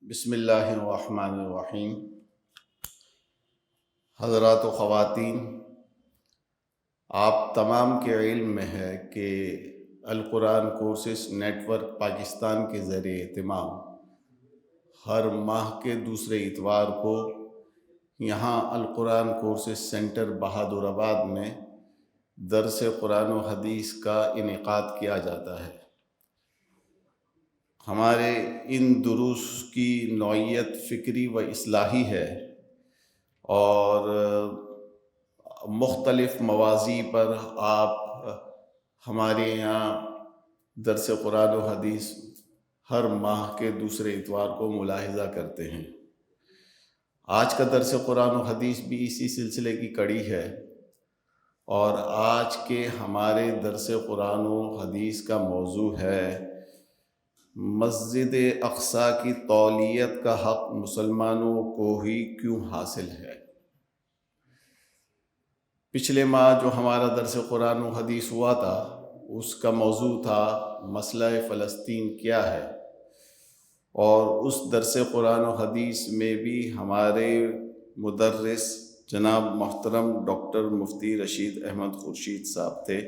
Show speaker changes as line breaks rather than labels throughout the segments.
بسم اللہ الرحمن الرحیم۔ حضرات و خواتین، آپ تمام کے علم میں ہے کہ القرآن کورسز نیٹ ورک پاکستان کے زیر اہتمام ہر ماہ کے دوسرے اتوار کو یہاں القرآن کورسز سینٹر بہادر آباد میں درس قرآن و حدیث کا انعقاد کیا جاتا ہے۔ ہمارے ان دروس کی نوعیت فکری و اصلاحی ہے اور مختلف مواضیع پر آپ ہمارے یہاں درس قرآن و حدیث ہر ماہ کے دوسرے اتوار کو ملاحظہ کرتے ہیں۔ آج کا درس قرآن و حدیث بھی اسی سلسلے کی کڑی ہے، اور آج کے ہمارے درس قرآن و حدیث کا موضوع ہے مسجد اقصیٰ کی تولیت کا حق مسلمانوں کو ہی کیوں حاصل ہے۔ پچھلے ماہ جو ہمارا درس قرآن و حدیث ہوا تھا اس کا موضوع تھا مسئلہ فلسطین کیا ہے، اور اس درس قرآن و حدیث میں بھی ہمارے مدرس جناب محترم ڈاکٹر مفتی رشید احمد خورشید صاحب تھے،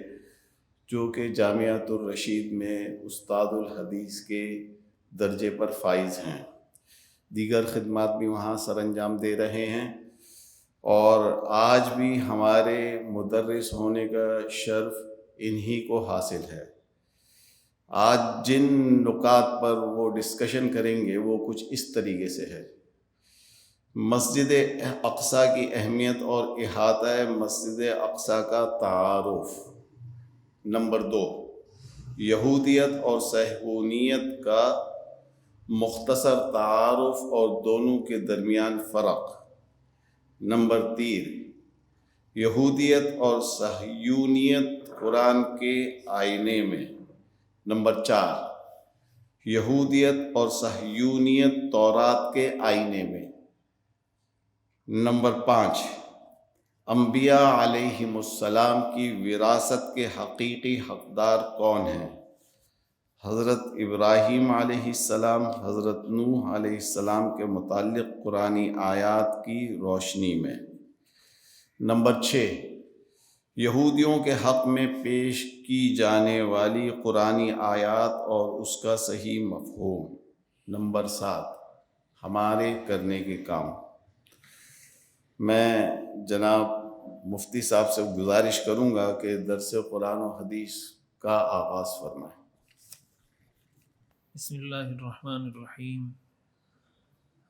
جو کہ جامعۃ الرشید میں استاد الحدیث کے درجے پر فائز ہیں۔ دیگر خدمات بھی وہاں سر انجام دے رہے ہیں، اور آج بھی ہمارے مدرس ہونے کا شرف انہی کو حاصل ہے۔ آج جن نکات پر وہ ڈسکشن کریں گے وہ کچھ اس طریقے سے ہے: مسجد اقصیٰ کی اہمیت اور احاطہ مسجد اقصیٰ کا تعارف۔ نمبر 2، یہودیت اور صہیونیت کا مختصر تعارف اور دونوں کے درمیان فرق۔ نمبر 3، یہودیت اور صہیونیت قرآن کے آئینے میں۔ نمبر 4، یہودیت اور صہیونیت تورات کے آئینے میں۔ نمبر 5، انبیاء علیہم السلام کی وراثت کے حقیقی حقدار کون ہیں؟ حضرت ابراہیم علیہ السلام، حضرت نوح علیہ السلام کے متعلق قرآنی آیات کی روشنی میں۔ نمبر 6، یہودیوں کے حق میں پیش کی جانے والی قرآنی آیات اور اس کا صحیح مفہوم۔ نمبر 7، ہمارے کرنے کے کام۔ میں جناب مفتی صاحب سے گزارش کروں گا کہ درس قرآن و حدیث کا آغاز فرمائیں۔
بسم اللہ الرحمن الرحیم،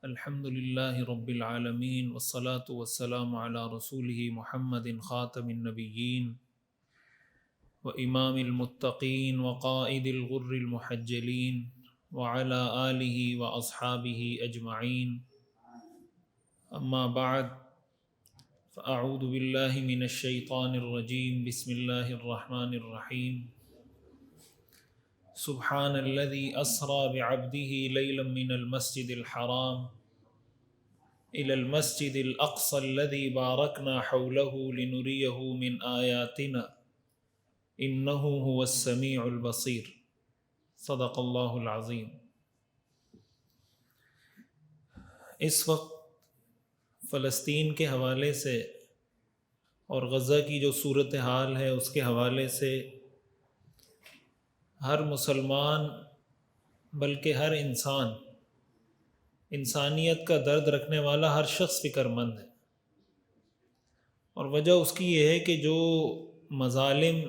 الحمد للہ رب العالمین، والصلاة والسلام علی رسولہ محمد خاتم النبیین وامام المتقین وقائد الغر المحجلین وعلی آلہ واصحابہ اجمعین، اما بعد، فاعوذ باللہ من الشیطان الرجیم، بسم اللہ الرحمن الرحیم۔ سبحان الذي أسرى بعبده ليلا من المسجد الحرام إلى المسجد الأقصى الذي باركنا حوله لنريه من آياتنا إنه هو السميع البصير، صدق الله العظيم۔ اس وقت فلسطین کے حوالے سے اور غزہ کی جو صورتحال ہے اس کے حوالے سے ہر مسلمان بلکہ ہر انسان، انسانیت کا درد رکھنے والا ہر شخص فکر مند ہے، اور وجہ اس کی یہ ہے کہ جو مظالم،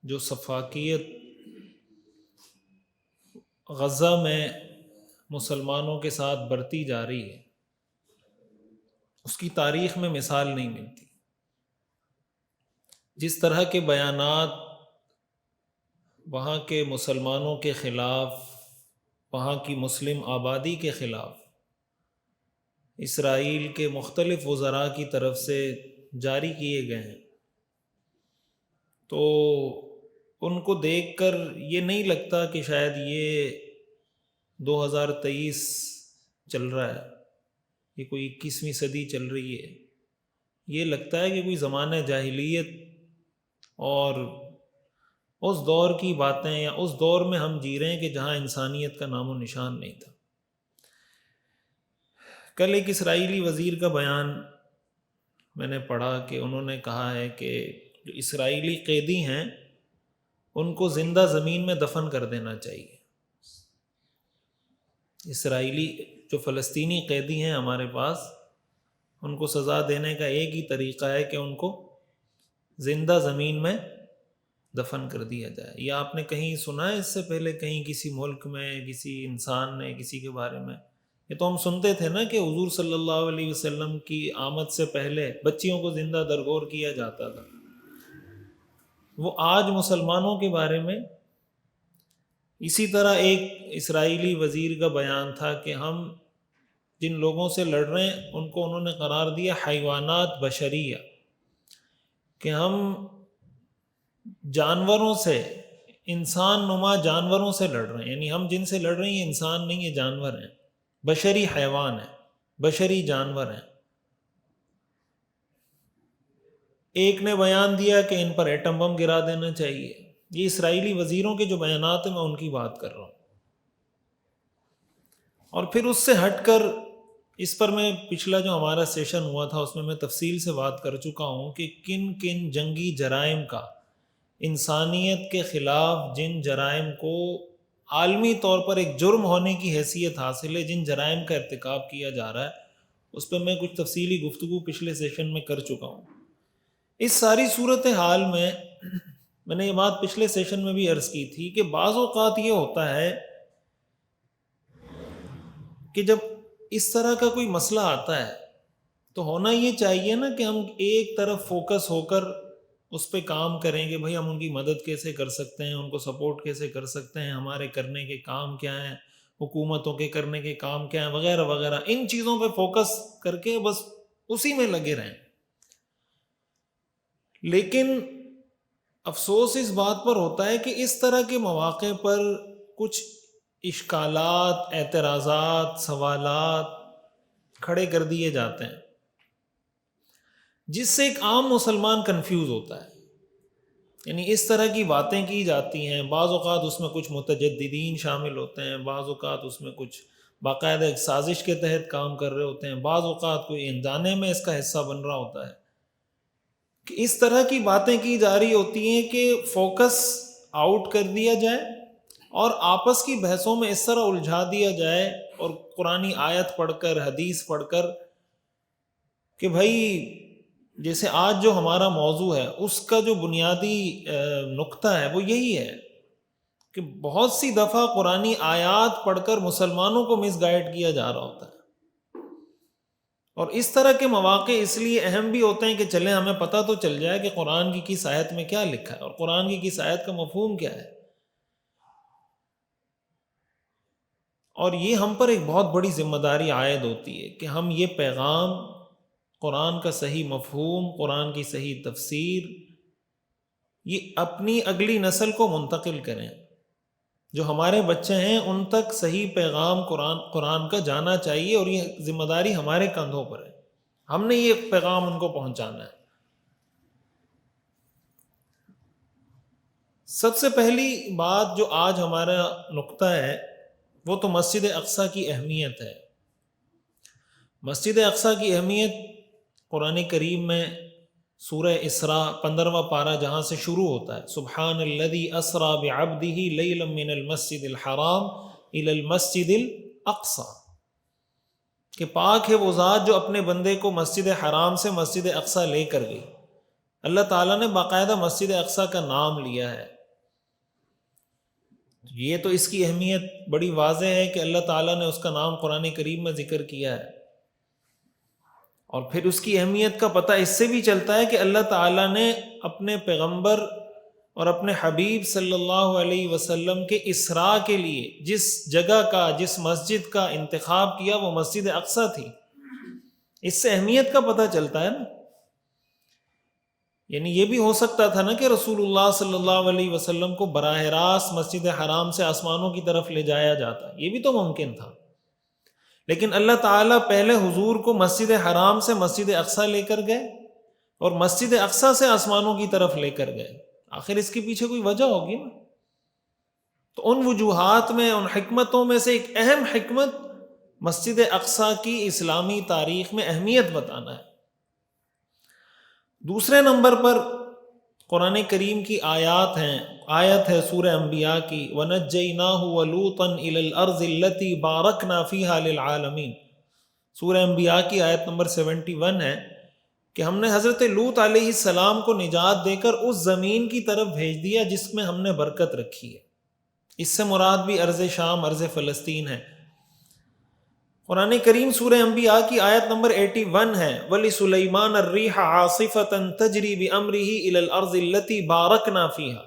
جو سفاکیت غزہ میں مسلمانوں کے ساتھ برتی جا رہی ہے، اس کی تاریخ میں مثال نہیں ملتی۔ جس طرح کے بیانات وہاں کے مسلمانوں کے خلاف، وہاں کی مسلم آبادی کے خلاف اسرائیل کے مختلف وزراء کی طرف سے جاری کیے گئے ہیں، تو ان کو دیکھ کر یہ نہیں لگتا کہ شاید یہ 2023 چل رہا ہے، یہ کوئی 21ویں صدی چل رہی ہے۔ یہ لگتا ہے کہ کوئی زمانہ جاہلیت اور اس دور کی باتیں، یا اس دور میں ہم جی رہے ہیں کہ جہاں انسانیت کا نام و نشان نہیں تھا۔ کل ایک اسرائیلی وزیر کا بیان میں نے پڑھا کہ انہوں نے کہا ہے کہ جو اسرائیلی قیدی ہیں ان کو زندہ زمین میں دفن کر دینا چاہیے. اسرائیلی جو فلسطینی قیدی ہیں ہمارے پاس، ان کو سزا دینے کا ایک ہی طریقہ ہے کہ ان کو زندہ زمین میں دفن کر دیا جائے. یا آپ نے کہیں سنا ہے اس سے پہلے کہیں کسی ملک میں کسی انسان نے کسی کے بارے میں؟ یہ تو ہم سنتے تھے نا کہ حضور صلی اللہ علیہ وسلم کی آمد سے پہلے بچیوں کو زندہ درگور کیا جاتا تھا. وہ آج مسلمانوں کے بارے میں اسی طرح ایک اسرائیلی وزیر کا بیان تھا کہ ہم جن لوگوں سے لڑ رہے ہیں ان کو انہوں نے قرار دیا حیوانات بشریہ، کہ ہم جانوروں سے، انسان نما جانوروں سے لڑ رہے ہیں. یعنی ہم جن سے لڑ رہے ہیں یہ انسان نہیں، یہ جانور ہیں، بشری حیوان ہیں، بشری جانور ہیں. ایک نے بیان دیا کہ ان پر ایٹم بم گرا دینا چاہیے. یہ اسرائیلی وزیروں کے جو بیانات ہیں میں ان کی بات کر رہا ہوں. اور پھر اس سے ہٹ کر اس پر میں پچھلا جو ہمارا سیشن ہوا تھا اس میں میں تفصیل سے بات کر چکا ہوں کہ کن کن جنگی جرائم کا، انسانیت کے خلاف جن جرائم کو عالمی طور پر ایک جرم ہونے کی حیثیت حاصل ہے، جن جرائم کا ارتکاب کیا جا رہا ہے، اس پہ میں کچھ تفصیلی گفتگو پچھلے سیشن میں کر چکا ہوں. اس ساری صورتحال میں نے یہ بات پچھلے سیشن میں بھی عرض کی تھی کہ بعض اوقات یہ ہوتا ہے کہ جب اس طرح کا کوئی مسئلہ آتا ہے تو ہونا یہ چاہیے نا کہ ہم ایک طرف فوکس ہو کر اس پہ کام کریں کہ بھئی ہم ان کی مدد کیسے کر سکتے ہیں، ان کو سپورٹ کیسے کر سکتے ہیں، ہمارے کرنے کے کام کیا ہیں، حکومتوں کے کرنے کے کام کیا ہیں، وغیرہ وغیرہ. ان چیزوں پہ فوکس کر کے بس اسی میں لگے رہیں. لیکن افسوس اس بات پر ہوتا ہے کہ اس طرح کے مواقع پر کچھ اشکالات، اعتراضات، سوالات کھڑے کر دیے جاتے ہیں جس سے ایک عام مسلمان کنفیوز ہوتا ہے. یعنی اس طرح کی باتیں کی جاتی ہیں، بعض اوقات اس میں کچھ متجددین شامل ہوتے ہیں، بعض اوقات اس میں کچھ باقاعدہ ایک سازش کے تحت کام کر رہے ہوتے ہیں، بعض اوقات کوئی انجانے میں اس کا حصہ بن رہا ہوتا ہے. کہ اس طرح کی باتیں کی جا رہی ہوتی ہیں کہ فوکس آؤٹ کر دیا جائے اور آپس کی بحثوں میں اس طرح الجھا دیا جائے اور قرآنی آیت پڑھ کر، حدیث پڑھ کر کہ بھائی جیسے آج جو ہمارا موضوع ہے اس کا جو بنیادی نقطہ ہے وہ یہی ہے کہ بہت سی دفعہ قرآنی آیات پڑھ کر مسلمانوں کو مس گائیڈ کیا جا رہا ہوتا ہے. اور اس طرح کے مواقع اس لیے اہم بھی ہوتے ہیں کہ چلیں ہمیں پتہ تو چل جائے کہ قرآن کی کس آیت میں کیا لکھا ہے اور قرآن کی کس آیت کا مفہوم کیا ہے. اور یہ ہم پر ایک بہت بڑی ذمہ داری عائد ہوتی ہے کہ ہم یہ پیغام، قرآن کا صحیح مفہوم، قرآن کی صحیح تفسیر، یہ اپنی اگلی نسل کو منتقل کریں. جو ہمارے بچے ہیں ان تک صحیح پیغام قرآن کا جانا چاہیے اور یہ ذمہ داری ہمارے کندھوں پر ہے. ہم نے یہ پیغام ان کو پہنچانا ہے. سب سے پہلی بات جو آج ہمارا نقطہ ہے وہ تو مسجد اقصیٰ کی اہمیت ہے. مسجد اقصیٰ کی اہمیت قرآن کریم میں سورہ اسراء 15واں پارہ جہاں سے شروع ہوتا ہے، سبحان الذی اسریٰ بعبدہ لیلا من المسجد الحرام الی المسجد الاقصیٰ، کہ پاک ہے وہ ذات جو اپنے بندے کو مسجد حرام سے مسجد اقصیٰ لے کر گئی. اللہ تعالیٰ نے باقاعدہ مسجد اقصیٰ کا نام لیا ہے. یہ تو اس کی اہمیت بڑی واضح ہے کہ اللہ تعالیٰ نے اس کا نام قرآن کریم میں ذکر کیا ہے. اور پھر اس کی اہمیت کا پتہ اس سے بھی چلتا ہے کہ اللہ تعالیٰ نے اپنے پیغمبر اور اپنے حبیب صلی اللہ علیہ وسلم کے اسراء کے لیے جس جگہ کا، جس مسجد کا انتخاب کیا وہ مسجد اقصیٰ تھی. اس سے اہمیت کا پتہ چلتا ہے نا. یعنی یہ بھی ہو سکتا تھا نا کہ رسول اللہ صلی اللہ علیہ وسلم کو براہ راست مسجد حرام سے آسمانوں کی طرف لے جایا جاتا، یہ بھی تو ممکن تھا. لیکن اللہ تعالیٰ پہلے حضور کو مسجد حرام سے مسجد اقصیٰ لے کر گئے اور مسجد اقصیٰ سے آسمانوں کی طرف لے کر گئے. آخر اس کے پیچھے کوئی وجہ ہوگی نا. تو ان وجوہات میں، ان حکمتوں میں سے ایک اہم حکمت مسجد اقصیٰ کی اسلامی تاریخ میں اہمیت بتانا ہے۔ دوسرے نمبر پر قرآن کریم کی آیات ہیں، آیت ہے سورہ انبیاء کی، وَنَجَّيْنَاهُ وَلُوطًا إِلَى الْأَرْضِ الَّتِي بَارَكْنَا فِيهَا لِلْعَالَمِينَ۔ سورہ انبیاء کی آیت نمبر 71 ہے کہ ہم نے حضرت لوط علیہ السلام کو نجات دے کر اس زمین کی طرف بھیج دیا جس میں ہم نے برکت رکھی ہے۔ اس سے مراد بھی ارض شام، ارض فلسطین ہے۔ قرآن کریم سورہ انبیاء کی آیت نمبر 81 ہے، وَلِسُلَيْمَانَ الرِّيحَ عَاصِفَةً تَجْرِي بِأَمْرِهِ إِلَى الْأَرْضِ الَّتِي بَارَكْنَا فِيهَا،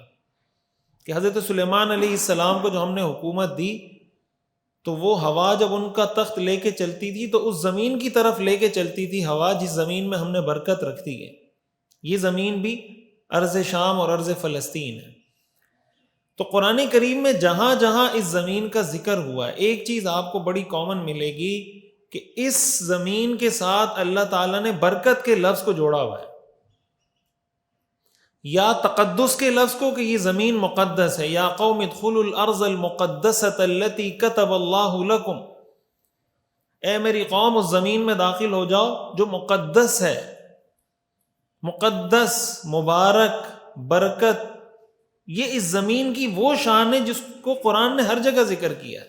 کہ حضرت سلیمان علیہ السلام کو جو ہم نے حکومت دی تو وہ ہوا جب ان کا تخت لے کے چلتی تھی تو اس زمین کی طرف لے کے چلتی تھی ہوا جس زمین میں ہم نے برکت رکھ دی ہے۔ یہ زمین بھی ارض شام اور ارض فلسطین ہے۔ تو قرآن کریم میں جہاں جہاں اس زمین کا ذکر ہوا ہے، ایک چیز آپ کو بڑی کامن ملے گی کہ اس زمین کے ساتھ اللہ تعالیٰ نے برکت کے لفظ کو جوڑا ہوا ہے، یا تقدس کے لفظ کو کہ یہ زمین مقدس ہے، یا قوم ادخلوا الارض المقدسۃ التی کتب اللہ لکم، اے میری قوم اس زمین میں داخل ہو جاؤ جو مقدس ہے، مقدس، مبارک، برکت، یہ اس زمین کی وہ شان ہے جس کو قرآن نے ہر جگہ ذکر کیا ہے۔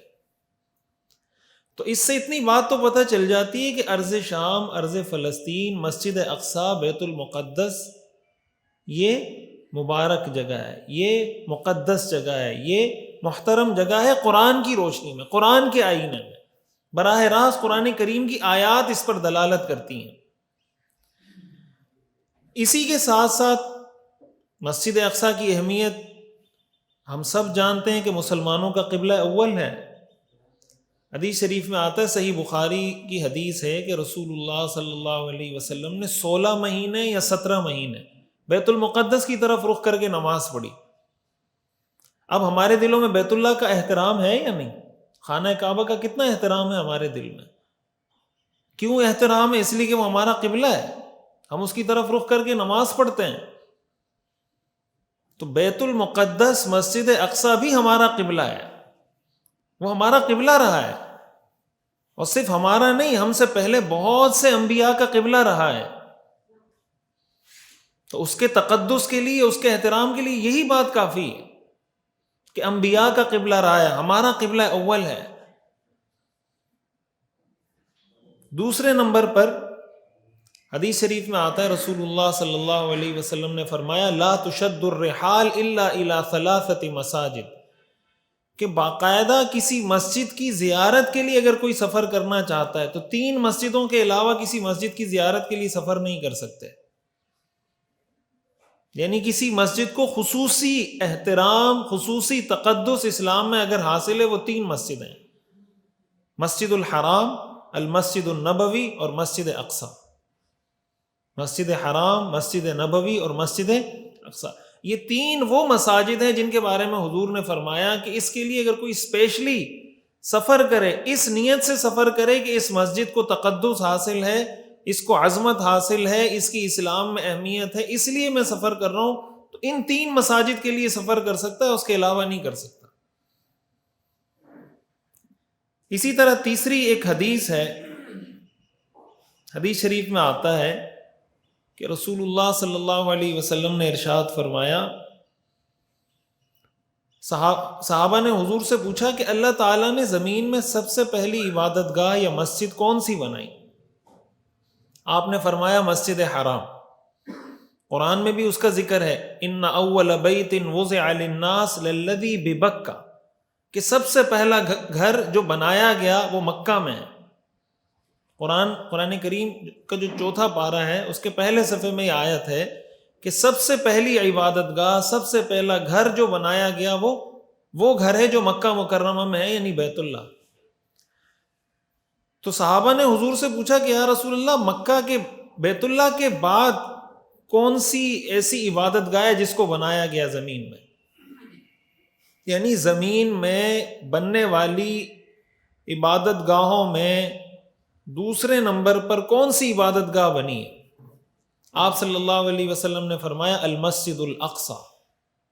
تو اس سے اتنی بات تو پتہ چل جاتی ہے کہ ارض شام، ارض فلسطین، مسجد اقصیٰ، بیت المقدس یہ مبارک جگہ ہے، یہ مقدس جگہ ہے، یہ محترم جگہ ہے قرآن کی روشنی میں، قرآن کے آئینے میں۔ براہ راست قرآن کریم کی آیات اس پر دلالت کرتی ہیں۔ اسی کے ساتھ ساتھ مسجد اقصیٰ کی اہمیت ہم سب جانتے ہیں کہ مسلمانوں کا قبلہ اول ہے۔ حدیث شریف میں آتا ہے، صحیح بخاری کی حدیث ہے کہ رسول اللہ صلی اللہ علیہ وسلم نے 16 مہینے یا 17 مہینے بیت المقدس کی طرف رخ کر کے نماز پڑھی۔ اب ہمارے دلوں میں بیت اللہ کا احترام ہے یا نہیں؟ خانہ کعبہ کا کتنا احترام ہے ہمارے دل میں؟ کیوں احترام ہے؟ اس لیے کہ وہ ہمارا قبلہ ہے، ہم اس کی طرف رخ کر کے نماز پڑھتے ہیں۔ تو بیت المقدس، مسجد اقصیٰ بھی ہمارا قبلہ ہے، وہ ہمارا قبلہ رہا ہے، اور صرف ہمارا نہیں، ہم سے پہلے بہت سے انبیاء کا قبلہ رہا ہے۔ تو اس کے تقدس کے لیے، اس کے احترام کے لیے یہی بات کافی ہے کہ انبیاء کا قبلہ رہا ہے، ہمارا قبلہ اول ہے۔ دوسرے نمبر پر حدیث شریف میں آتا ہے، رسول اللہ صلی اللہ علیہ وسلم نے فرمایا، لا تشد الرحال الا الى 3 مساجد، کہ باقاعدہ کسی مسجد کی زیارت کے لیے اگر کوئی سفر کرنا چاہتا ہے تو 3 مسجدوں کے علاوہ کسی مسجد کی زیارت کے لیے سفر نہیں کر سکتے۔ یعنی کسی مسجد کو خصوصی احترام، خصوصی تقدس اسلام میں اگر حاصل ہے وہ 3 مسجدیں ہیں، مسجد الحرام، المسجد النبوی اور مسجد اقصیٰ۔ مسجد حرام، مسجد نبوی اور مسجد اقصیٰ، یہ 3 وہ مساجد ہیں جن کے بارے میں حضور نے فرمایا کہ اس کے لیے اگر کوئی اسپیشلی سفر کرے، اس نیت سے سفر کرے کہ اس مسجد کو تقدس حاصل ہے، اس کو عظمت حاصل ہے، اس کی اسلام میں اہمیت ہے، اس لیے میں سفر کر رہا ہوں، تو ان 3 مساجد کے لیے سفر کر سکتا ہے، اس کے علاوہ نہیں کر سکتا۔ اسی طرح تیسری ایک حدیث ہے، حدیث شریف میں آتا ہے کہ رسول اللہ صلی اللہ علیہ وسلم نے ارشاد فرمایا، صحابہ نے حضور سے پوچھا کہ اللہ تعالیٰ نے زمین میں سب سے پہلی عبادت گاہ یا مسجد کون سی بنائی؟ آپ نے فرمایا مسجد حرام۔ قرآن میں بھی اس کا ذکر ہے، ان اول بیت وضع للناس للذی ببکہ، کہ سب سے پہلا گھر جو بنایا گیا وہ مکہ میں ہے۔ قرآن کریم کا جو 4 پارہ ہے اس کے پہلے صفحے میں یہ آیت ہے کہ سب سے پہلی عبادت گاہ، سب سے پہلا گھر جو بنایا گیا وہ گھر ہے جو مکہ مکرمہ میں ہے، یعنی بیت اللہ۔ تو صحابہ نے حضور سے پوچھا کہ یا رسول اللہ، مکہ کے بیت اللہ کے بعد کون سی ایسی عبادت گاہ ہے جس کو بنایا گیا زمین میں؟ یعنی زمین میں بننے والی عبادت گاہوں میں دوسرے نمبر پر کون سی عبادت گاہ بنی ہے؟ آپ صلی اللہ علیہ وسلم نے فرمایا المسجد الاقصیٰ،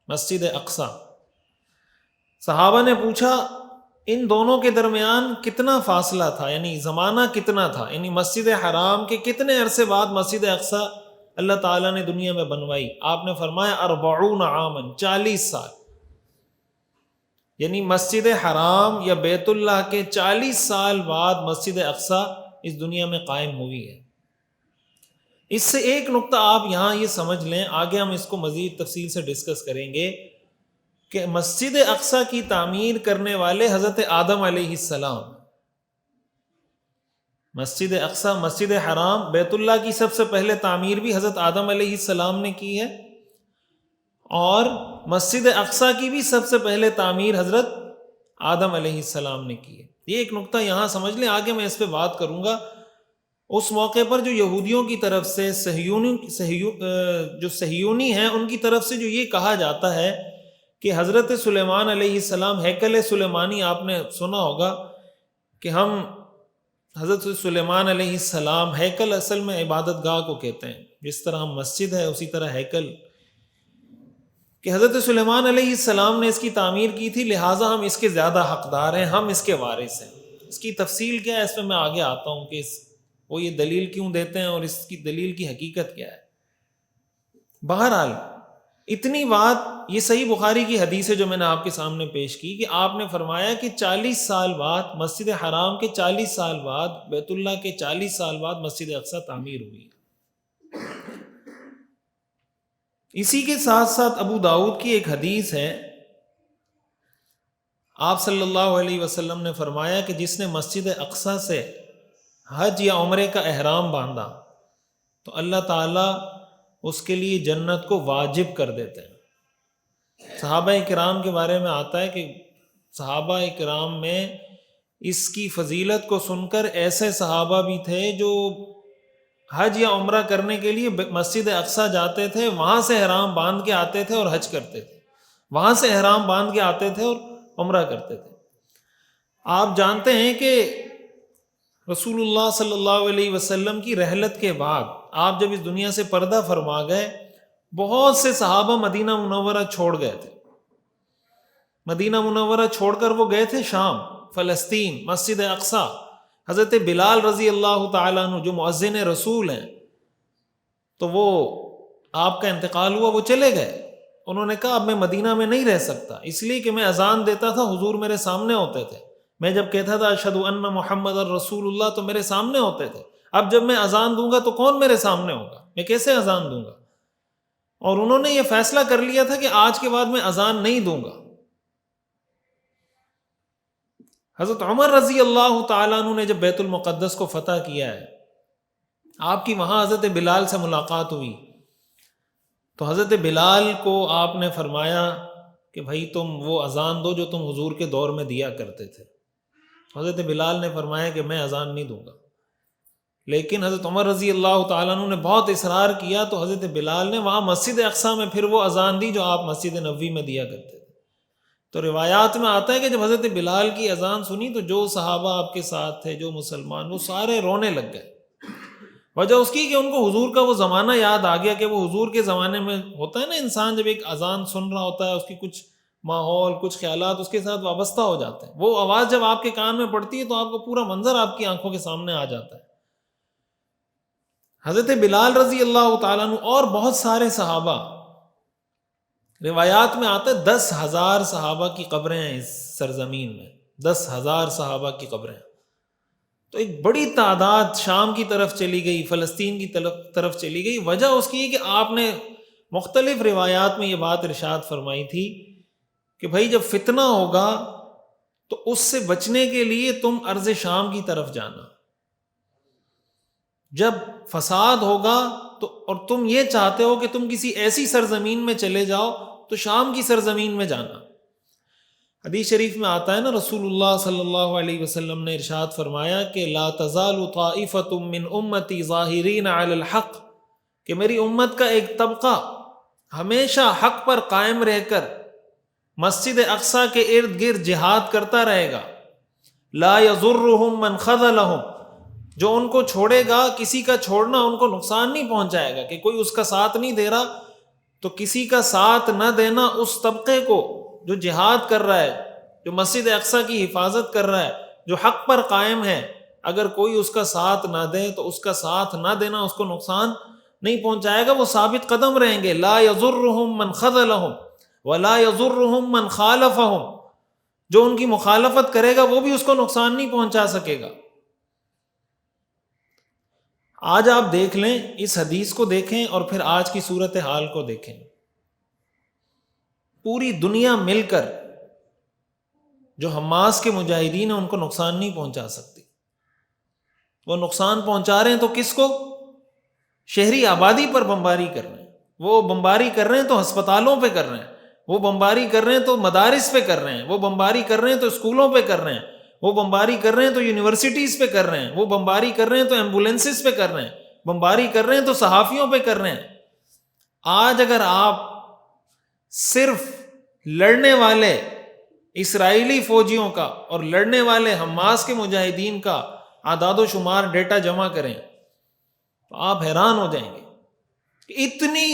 مسجد اقصیٰ۔ صحابہ نے پوچھا ان دونوں کے درمیان کتنا فاصلہ تھا، یعنی زمانہ کتنا تھا، یعنی مسجد حرام کے کتنے عرصے بعد مسجد اقصی اللہ تعالیٰ نے دنیا میں بنوائی؟ آپ نے فرمایا 40 عاما، 40 سال، یعنی مسجد حرام یا بیت اللہ کے 40 سال بعد مسجد اقصی اس دنیا میں قائم ہوئی ہے۔ اس سے ایک نقطہ آپ یہاں یہ سمجھ لیں، آگے ہم اس کو مزید تفصیل سے ڈسکس کریں گے کہ مسجد اقصی کی تعمیر کرنے والے حضرت آدم علیہ السلام، مسجد اقصی، مسجد حرام، بیت اللہ کی سب سے پہلے تعمیر بھی حضرت آدم علیہ السلام نے کی ہے، اور مسجد اقصی کی بھی سب سے پہلے تعمیر حضرت آدم علیہ السلام نے کی ہے۔ یہ ایک نقطہ یہاں سمجھ لیں، آگے میں اس پہ بات کروں گا۔ اس موقع پر جو یہودیوں کی طرف سے جو صہیونی ہیں، ان کی طرف سے جو یہ کہا جاتا ہے کہ حضرت سلیمان علیہ السلام، ہیکل سلیمانی آپ نے سنا ہوگا کہ ہم حضرت سلیمان علیہ السلام، ہیکل اصل میں عبادت گاہ کو کہتے ہیں، جس طرح ہم مسجد ہے اسی طرح ہیکل، کہ حضرت سلیمان علیہ السلام نے اس کی تعمیر کی تھی، لہٰذا ہم اس کے زیادہ حقدار ہیں، ہم اس کے وارث ہیں۔ اس کی تفصیل کیا ہے اس میں آگے آتا ہوں کہ وہ یہ دلیل کیوں دیتے ہیں اور اس کی دلیل کی حقیقت کیا ہے۔ بہرحال اتنی بات، یہ صحیح بخاری کی حدیث ہے جو میں نے آپ کے سامنے پیش کی، کہ آپ نے فرمایا کہ 40 سال بعد، مسجد حرام کے 40 سال بعد، بیت اللہ کے 40 سال بعد مسجد اقصی تعمیر ہوئی۔ اسی کے ساتھ ساتھ ابو داؤد کی ایک حدیث ہے، آپ صلی اللہ علیہ وسلم نے فرمایا کہ جس نے مسجد اقصی سے حج یا عمرے کا احرام باندھا تو اللہ تعالیٰ اس کے لیے جنت کو واجب کر دیتے ہیں۔ صحابہ کرام کے بارے میں آتا ہے کہ صحابہ کرام میں اس کی فضیلت کو سن کر ایسے صحابہ بھی تھے جو حج یا عمرہ کرنے کے لیے مسجد اقصی جاتے تھے، وہاں سے احرام باندھ کے آتے تھے اور حج کرتے تھے، وہاں سے احرام باندھ کے آتے تھے اور عمرہ کرتے تھے۔ آپ جانتے ہیں کہ رسول اللہ صلی اللہ علیہ وسلم کی رحلت کے بعد آپ جب اس دنیا سے پردہ فرما گئے، بہت سے صحابہ مدینہ منورہ چھوڑ گئے تھے۔ مدینہ منورہ چھوڑ کر وہ گئے تھے شام، فلسطین، مسجد اقصی۔ حضرت بلال رضی اللہ تعالیٰ عنہ جو مؤذن رسول ہیں، تو وہ آپ کا انتقال ہوا، وہ چلے گئے۔ انہوں نے کہا اب میں مدینہ میں نہیں رہ سکتا، اس لیے کہ میں اذان دیتا تھا حضور میرے سامنے ہوتے تھے، میں جب کہتا تھا اشہد ان محمد الرسول اللہ تو میرے سامنے ہوتے تھے، اب جب میں اذان دوں گا تو کون میرے سامنے ہوگا، میں کیسے اذان دوں گا؟ اور انہوں نے یہ فیصلہ کر لیا تھا کہ آج کے بعد میں اذان نہیں دوں گا۔ حضرت عمر رضی اللہ تعالیٰ عنہ نے جب بیت المقدس کو فتح کیا ہے، آپ کی وہاں حضرت بلال سے ملاقات ہوئی، تو حضرت بلال کو آپ نے فرمایا کہ بھائی تم وہ اذان دو جو تم حضور کے دور میں دیا کرتے تھے۔ حضرت بلال نے فرمایا کہ میں اذان نہیں دوں گا، لیکن حضرت عمر رضی اللہ تعالیٰ عنہ نے بہت اصرار کیا تو حضرت بلال نے وہاں مسجد اقصی میں پھر وہ اذان دی جو آپ مسجد نبوی میں دیا کرتے تھے۔ تو روایات میں آتا ہے کہ جب حضرت بلال کی اذان سنی تو جو صحابہ آپ کے ساتھ تھے، جو مسلمان، وہ سارے رونے لگ گئے۔ وجہ اس کی کہ ان کو حضور کا وہ زمانہ یاد آ گیا کہ وہ حضور کے زمانے میں ہوتا ہے نا، انسان جب ایک اذان سن رہا ہوتا ہے اس کی کچھ ماحول، کچھ خیالات اس کے ساتھ وابستہ ہو جاتے ہیں، وہ آواز جب آپ کے کان میں پڑتی ہے تو آپ کو پورا منظر آپ کی آنکھوں کے سامنے آ جاتا ہے۔ حضرت بلال رضی اللہ تعالیٰ عنہ اور بہت سارے صحابہ، روایات میں آتا ہے 10,000 صحابہ کی قبریں ہیں اس سرزمین میں، 10,000 صحابہ کی قبریں۔ تو ایک بڑی تعداد شام کی طرف چلی گئی، فلسطین کی طرف چلی گئی۔ وجہ اس کی ہے کہ آپ نے مختلف روایات میں یہ بات ارشاد فرمائی تھی کہ بھائی جب فتنہ ہوگا تو اس سے بچنے کے لیے تم ارض شام کی طرف جانا، جب فساد ہوگا تو اور تم یہ چاہتے ہو کہ تم کسی ایسی سرزمین میں چلے جاؤ تو شام کی سرزمین میں جانا۔ حدیث شریف میں آتا ہے نا، رسول اللہ صلی اللہ علیہ وسلم نے ارشاد فرمایا کہ لا تزال طائفۃ من امتی ظاہرین علی الحق، کہ میری امت کا ایک طبقہ ہمیشہ حق پر قائم رہ کر مسجد اقصی کے ارد گرد جہاد کرتا رہے گا۔ لا یضرهم من خذلهم، جو ان کو چھوڑے گا، کسی کا چھوڑنا ان کو نقصان نہیں پہنچائے گا، کہ کوئی اس کا ساتھ نہیں دے رہا تو کسی کا ساتھ نہ دینا اس طبقے کو جو جہاد کر رہا ہے جو مسجد اقصیٰ کی حفاظت کر رہا ہے، جو حق پر قائم ہے، اگر کوئی اس کا ساتھ نہ دے تو اس کا ساتھ نہ دینا اس کو نقصان نہیں پہنچائے گا، وہ ثابت قدم رہیں گے. لا یضرهم من خذلهم ولا یضرهم من خالفهم، جو ان کی مخالفت کرے گا وہ بھی اس کو نقصان نہیں پہنچا سکے گا. آج آپ دیکھ لیں، اس حدیث کو دیکھیں اور پھر آج کی صورتحال کو دیکھیں. پوری دنیا مل کر جو حماس کے مجاہدین ہیں ان کو نقصان نہیں پہنچا سکتی. وہ نقصان پہنچا رہے ہیں تو کس کو؟ شہری آبادی پر بمباری کر رہے ہیں. وہ بمباری کر رہے ہیں تو ہسپتالوں پہ کر رہے ہیں، وہ بمباری کر رہے ہیں تو مدارس پہ کر رہے ہیں، وہ بمباری کر رہے ہیں تو اسکولوں پہ کر رہے ہیں، وہ بمباری کر رہے ہیں تو یونیورسٹیز پہ کر رہے ہیں، وہ بمباری کر رہے ہیں تو ایمبولینسز پہ کر رہے ہیں، بمباری کر رہے ہیں تو صحافیوں پہ کر رہے ہیں. آج اگر آپ صرف لڑنے والے اسرائیلی فوجیوں کا اور لڑنے والے حماس کے مجاہدین کا اعداد و شمار ڈیٹا جمع کریں تو آپ حیران ہو جائیں گے کہ اتنی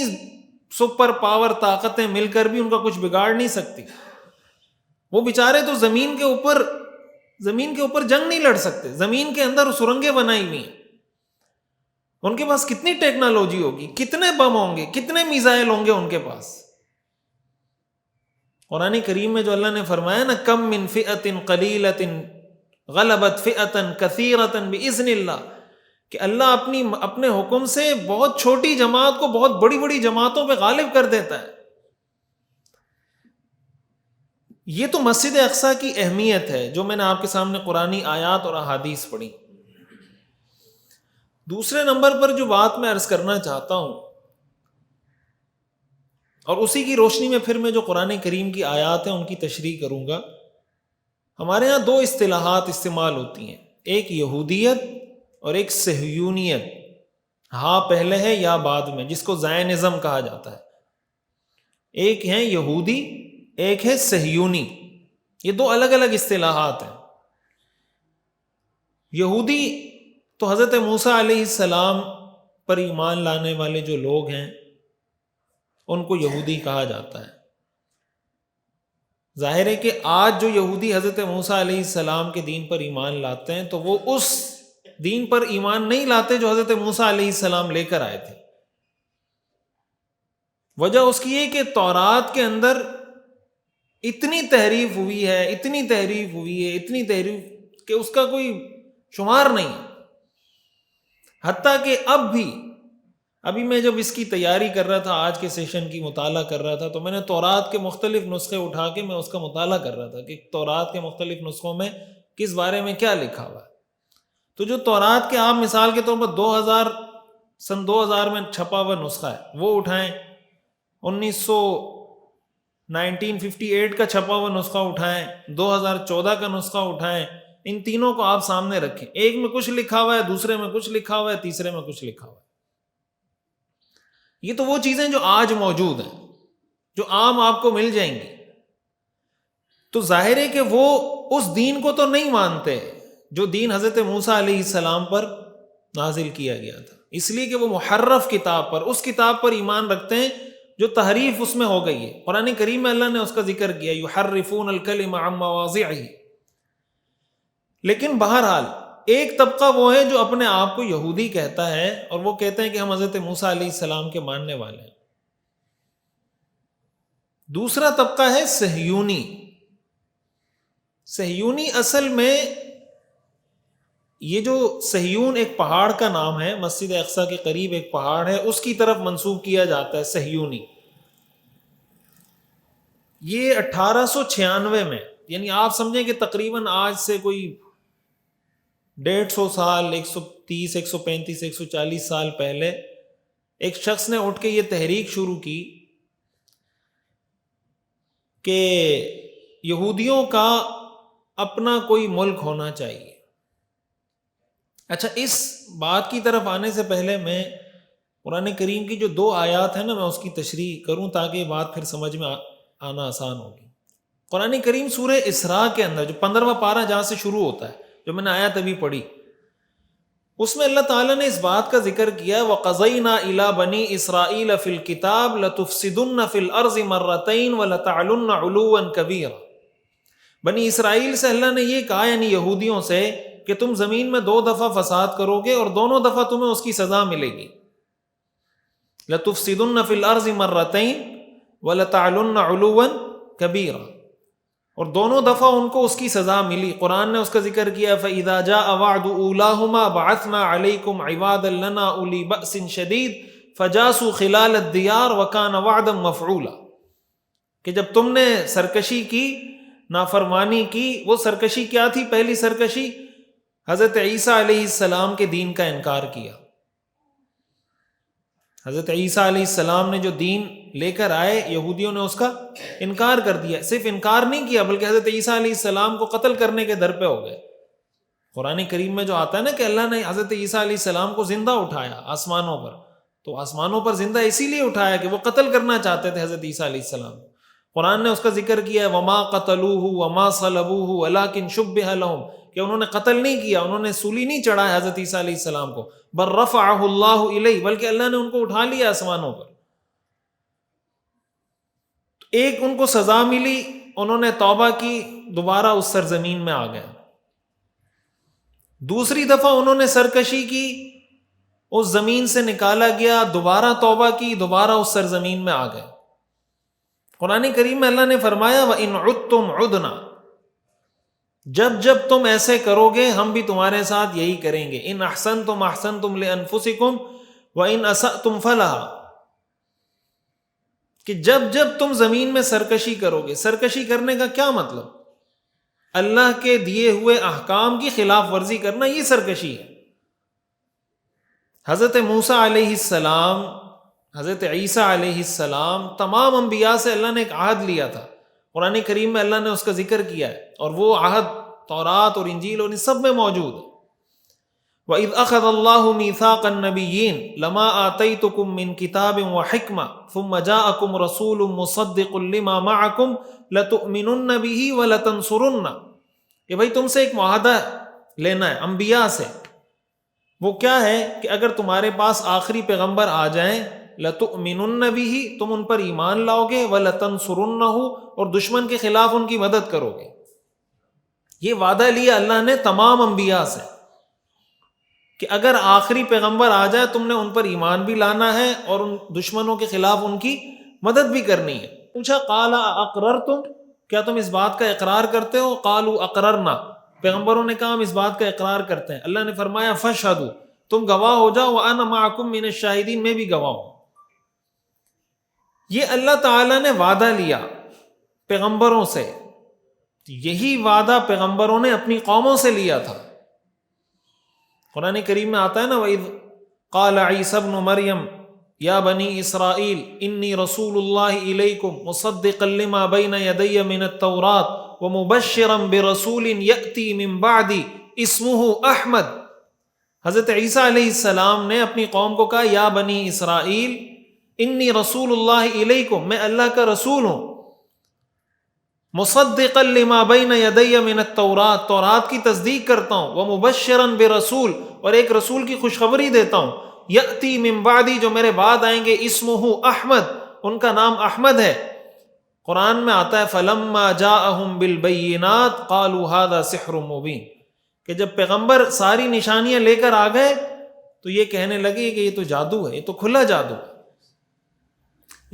سپر پاور طاقتیں مل کر بھی ان کا کچھ بگاڑ نہیں سکتی. وہ بیچارے تو زمین کے اوپر جنگ نہیں لڑ سکتے، زمین کے اندر سرنگیں بنائی ہوئی ہیں. ان کے پاس کتنی ٹیکنالوجی ہوگی، کتنے بم ہوں گے، کتنے میزائل ہوں گے ان کے پاس. قرآن کریم میں جو اللہ نے فرمایا نا، کم من فئۃ قلیلۃ غلبت فئۃ کثیرۃ باذن اللہ، کہ اللہ اپنے حکم سے بہت چھوٹی جماعت کو بہت بڑی بڑی جماعتوں پہ غالب کر دیتا ہے. یہ تو مسجد اقصیٰ کی اہمیت ہے جو میں نے آپ کے سامنے قرآنی آیات اور احادیث پڑھی. دوسرے نمبر پر جو بات میں عرض کرنا چاہتا ہوں، اور اسی کی روشنی میں پھر میں جو قرآن کریم کی آیات ہیں ان کی تشریح کروں گا. ہمارے ہاں دو اصطلاحات استعمال ہوتی ہیں، ایک یہودیت اور ایک صہیونیت. ہاں پہلے ہے یا بعد میں، جس کو زائنزم کہا جاتا ہے. ایک ہے یہودی، ایک ہے صہیونی. یہ دو الگ الگ اصطلاحات ہیں. یہودی تو حضرت موسیٰ علیہ السلام پر ایمان لانے والے جو لوگ ہیں ان کو یہودی کہا جاتا ہے. ظاہر ہے کہ آج جو یہودی حضرت موسیٰ علیہ السلام کے دین پر ایمان لاتے ہیں تو وہ اس دین پر ایمان نہیں لاتے جو حضرت موسیٰ علیہ السلام لے کر آئے تھے. وجہ اس کی ہے کہ تورات کے اندر اتنی تحریف ہوئی ہے، اتنی تحریف کہ اس کا کوئی شمار نہیں. حتیٰ کہ ابھی میں جب اس کی تیاری کر رہا تھا، آج کے سیشن کی مطالعہ کر رہا تھا، تو میں نے تورات کے مختلف نسخے اٹھا کے میں اس کا مطالعہ کر رہا تھا کہ تورات کے مختلف نسخوں میں کس بارے میں کیا لکھا ہوا ہے. تو جو تورات کے آپ مثال کے طور پر سن 2000 میں چھپا ہوا نسخہ ہے وہ اٹھائیں، 1958 کا چھپا ہوا نسخہ اٹھائیں، 2014 کا نسخہ اٹھائیں. ان تینوں کو آپ سامنے رکھیں، ایک میں کچھ لکھا ہوا ہے، دوسرے میں کچھ لکھا ہوا ہے، تیسرے میں کچھ لکھا ہوا ہے. یہ تو وہ چیزیں جو آج موجود ہیں، جو عام آپ کو مل جائیں گی. تو ظاہر ہے کہ وہ اس دین کو تو نہیں مانتے جو دین حضرت موسیٰ علیہ السلام پر نازل کیا گیا تھا، اس لیے کہ وہ محرف کتاب پر، اس کتاب پر ایمان رکھتے ہیں جو تحریف اس میں ہو گئی ہے. قرآن کریم میں اللہ نے اس کا ذکر کیا، یحرفون الکلم عن مواضعہ. لیکن بہرحال ایک طبقہ وہ ہے جو اپنے آپ کو یہودی کہتا ہے اور وہ کہتے ہیں کہ ہم حضرت موسیٰ علیہ السلام کے ماننے والے ہیں. دوسرا طبقہ ہے صہیونی. صہیونی اصل میں یہ جو صہیون ایک پہاڑ کا نام ہے، مسجد اقصیٰ کے قریب ایک پہاڑ ہے، اس کی طرف منسوب کیا جاتا ہے صہیونی. یہ 1896 میں، یعنی آپ سمجھیں کہ تقریباً آج سے کوئی 150 سال، 130 135 140 سال پہلے ایک شخص نے اٹھ کے یہ تحریک شروع کی کہ یہودیوں کا اپنا کوئی ملک ہونا چاہیے. اچھا، اس بات کی طرف آنے سے پہلے میں قرآن کریم کی جو 2 آیات ہیں نا، میں اس کی تشریح کروں تاکہ یہ بات پھر سمجھ میں آنا آسان ہوگی. قرآن کریم سورہ اسراء کے اندر جو 15واں پارہ جہاں سے شروع ہوتا ہے، جو میں نے آیت ابھی پڑھی، اس میں اللہ تعالیٰ نے اس بات کا ذکر کیا، وَقَضَيْنَا إِلَىٰ بَنِي إِسْرَائِيلَ فِي الْكِتَابِ لَتُفْسِدُنَّ فِي الْأَرْضِ مَرَّتَيْنِ وَلَتَعْلُنَّ عُلُوًّا كَبِيرًا. بنی اسرائیل سے اللہ نے یہ کہا، یعنی یہودیوں سے، کہ تم زمین میں 2 دفعہ فساد کرو گے اور دونوں دفعہ تمہیں اس کی سزا ملے گی. لَتُفْسِدُنَّ فِي الْأَرْضِ مَرَّتَيْنِ وَلَتَعْلُنَّ عُلُوًّا كَبِيرًا، اور دونوں دفعہ ان کو اس کی سزا ملی. قرآن نے اس کا ذکر کیا، فَإِذَا جَاءَ وَعْدُ أُولَاهُمَا بَعَثْنَا عَلَيْكُمْ عِبَادًا لَنَا أُولِي بَأْسٍ شَدِيدٍ فَجَاسُوا خِلَالَ الدِّيَارِ وَكَانَ وَعْدًا مَفْعُولًا، کہ جب تم نے سرکشی کی، نافرمانی کی. وہ سرکشی کیا تھی؟ پہلی سرکشی حضرت عیسیٰ علیہ السلام کے دین کا انکار کیا. حضرت عیسیٰ علیہ السلام نے جو دین لے کر آئے، یہودیوں نے اس کا انکار کر دیا. صرف انکار نہیں کیا بلکہ حضرت عیسیٰ علیہ السلام کو قتل کرنے کے در پہ ہو گئے. قرآن کریم میں جو آتا ہے نا کہ اللہ نے حضرت عیسیٰ علیہ السلام کو زندہ اٹھایا آسمانوں پر، تو آسمانوں پر زندہ اسی لیے اٹھایا کہ وہ قتل کرنا چاہتے تھے حضرت عیسیٰ علیہ السلام. قرآن نے اس کا ذکر کیا ہے، وما قتلوہ وما صلبوہ ولکن شبہ لہم، کہ انہوں نے قتل نہیں کیا، انہوں نے سولی نہیں چڑھایا حضرت عیسیٰ علیہ السلام کو، بل رفعہ اللہ الیہ، بلکہ اللہ نے ان کو اٹھا لیا آسمانوں پر. ایک ان کو سزا ملی، انہوں نے توبہ کی، دوبارہ اس سرزمین میں آ گئے. دوسری دفعہ انہوں نے سرکشی کی، اس زمین سے نکالا گیا، دوبارہ توبہ کی، دوبارہ اس سرزمین میں آ گئے. قرآن کریم میں اللہ نے فرمایا، وَإِنْ عُدْتُمْ عُدْنَا، جب تم ایسے کرو گے ہم بھی تمہارے ساتھ یہی کریں گے. ان احسنتم احسنتم لانفسکم وان اسأتم فلہا، کہ جب تم زمین میں سرکشی کرو گے. سرکشی کرنے کا کیا مطلب؟ اللہ کے دیے ہوئے احکام کی خلاف ورزی کرنا، یہ سرکشی ہے. حضرت موسیٰ علیہ السلام، حضرت عیسیٰ علیہ السلام، تمام انبیاء سے اللہ نے ایک عہد لیا تھا. قرآن کریم میں اللہ نے اس کا ذکر کیا ہے، اور وہ عہد تورات اور انجیل اور ان سب میں موجود ہے. وَإِذْ أَخَذَ اللَّهُ مِيثَاقَ النَّبِيِّينَ لَمَا آتَيْتُكُم مِّن كِتَابٍ وَحِكْمَةٍ ثُمَّ جَاءَكُمْ رَسُولٌ مُصَدِّقٌ لِّمَا مَعَكُمْ لَتُؤْمِنُنَّ بِهِ وَلَتَنصُرُنَّ، کہ بھائی تم سے ایک معاہدہ لینا ہے انبیاء سے. وہ کیا ہے کہ اگر تمہارے پاس آخری پیغمبر آ جائیں، لَتُؤْمِنُنَّ بِهِ، تم ان پر ایمان لاؤ گے، وَلَتَنصُرُنَّهُ، اور دشمن کے خلاف ان کی مدد کرو گے. یہ وعدہ لیا اللہ نے تمام انبیاء سے کہ اگر آخری پیغمبر آ جائے تم نے ان پر ایمان بھی لانا ہے اور ان دشمنوں کے خلاف ان کی مدد بھی کرنی ہے. پوچھا، قال اقررتم، کیا تم اس بات کا اقرار کرتے ہو؟ قالوا اقررنا، پیغمبروں نے کہا ہم اس بات کا اقرار کرتے ہیں. اللہ نے فرمایا فاشہدوا، تم گواہ ہو جاؤ، وانا معکم من الشاہدین، میں بھی گواہ ہوں. یہ اللہ تعالیٰ نے وعدہ لیا پیغمبروں سے. یہی وعدہ پیغمبروں نے اپنی قوموں سے لیا تھا. قرآن کریم میں آتا ہے نا، وَإِذْ قَالَ عِيسَى ابْنُ مَرْيَمَ يَا بَنِي إِسْرَائِيلَ إِنِّي رَسُولُ اللَّهِ إِلَيْكُمْ مُصَدِّقًا لِمَا بَيْنَ يَدَيَّ مِنَ التَّوْرَاةِ وَمُبَشِّرًا بِرَسُولٍ يَأْتِي مِن بَعْدِي اسْمُهُ أَحْمَدُ. حضرت عیسیٰ علیہ السلام نے اپنی قوم کو کہا، یا بنی اسرائیل انی رسول اللہ الیکم، میں اللہ کا رسول ہوں، مصدقا لما بین یدی من التوراۃ، تورات کی تصدیق کرتا ہوں، ومبشرا برسول، اور ایک رسول کی خوشخبری دیتا ہوں، یأتی من بعدی، جو میرے بعد آئیں گے، اسمہ احمد، ان کا نام احمد ہے. قرآن میں آتا ہے فلما جاءہم بالبینات قالوا ھذا سحر مبین، کہ جب پیغمبر ساری نشانیاں لے کر آ گئے تو یہ کہنے لگے کہ یہ تو جادو ہے، یہ تو کھلا جادو ہے.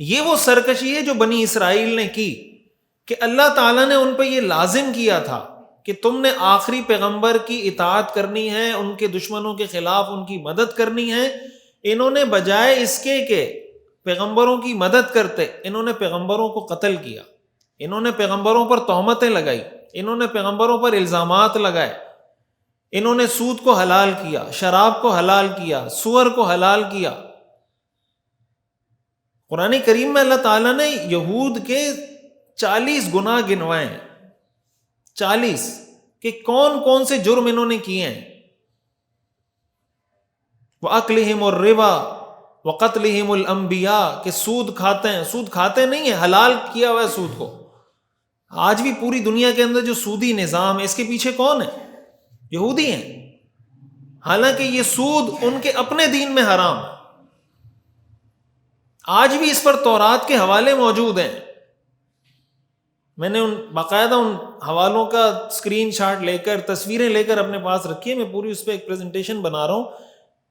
یہ وہ سرکشی ہے جو بنی اسرائیل نے کی، کہ اللہ تعالیٰ نے ان پہ یہ لازم کیا تھا کہ تم نے آخری پیغمبر کی اطاعت کرنی ہے، ان کے دشمنوں کے خلاف ان کی مدد کرنی ہے. انہوں نے بجائے اس کے کہ پیغمبروں کی مدد کرتے، انہوں نے پیغمبروں کو قتل کیا، انہوں نے پیغمبروں پر تہمتیں لگائی، انہوں نے پیغمبروں پر الزامات لگائے، انہوں نے سود کو حلال کیا، شراب کو حلال کیا، سور کو حلال کیا. قرآن کریم میں اللہ تعالیٰ نے یہود کے 40 گناہ گنوائے ہیں، 40، کہ کون کون سے جرم انہوں نے کیے ہیں. وَأَكْلِهِمُ الرِّبَا وَقَتْلِهِمُ الْأَنْبِيَاء، کہ سود کھاتے ہیں، سود کھاتے نہیں ہیں، حلال کیا ہوا ہے سود کو. آج بھی پوری دنیا کے اندر جو سودی نظام ہے، اس کے پیچھے کون ہے؟ یہودی ہیں. حالانکہ یہ سود ان کے اپنے دین میں حرام ہے. آج بھی اس پر تورات کے حوالے موجود ہیں. میں نے باقاعدہ ان حوالوں کا اسکرین شاٹ لے کر تصویریں لے کر اپنے پاس رکھی ہے، میں پوری اس پہ ایک پریزنٹیشن بنا رہا ہوں.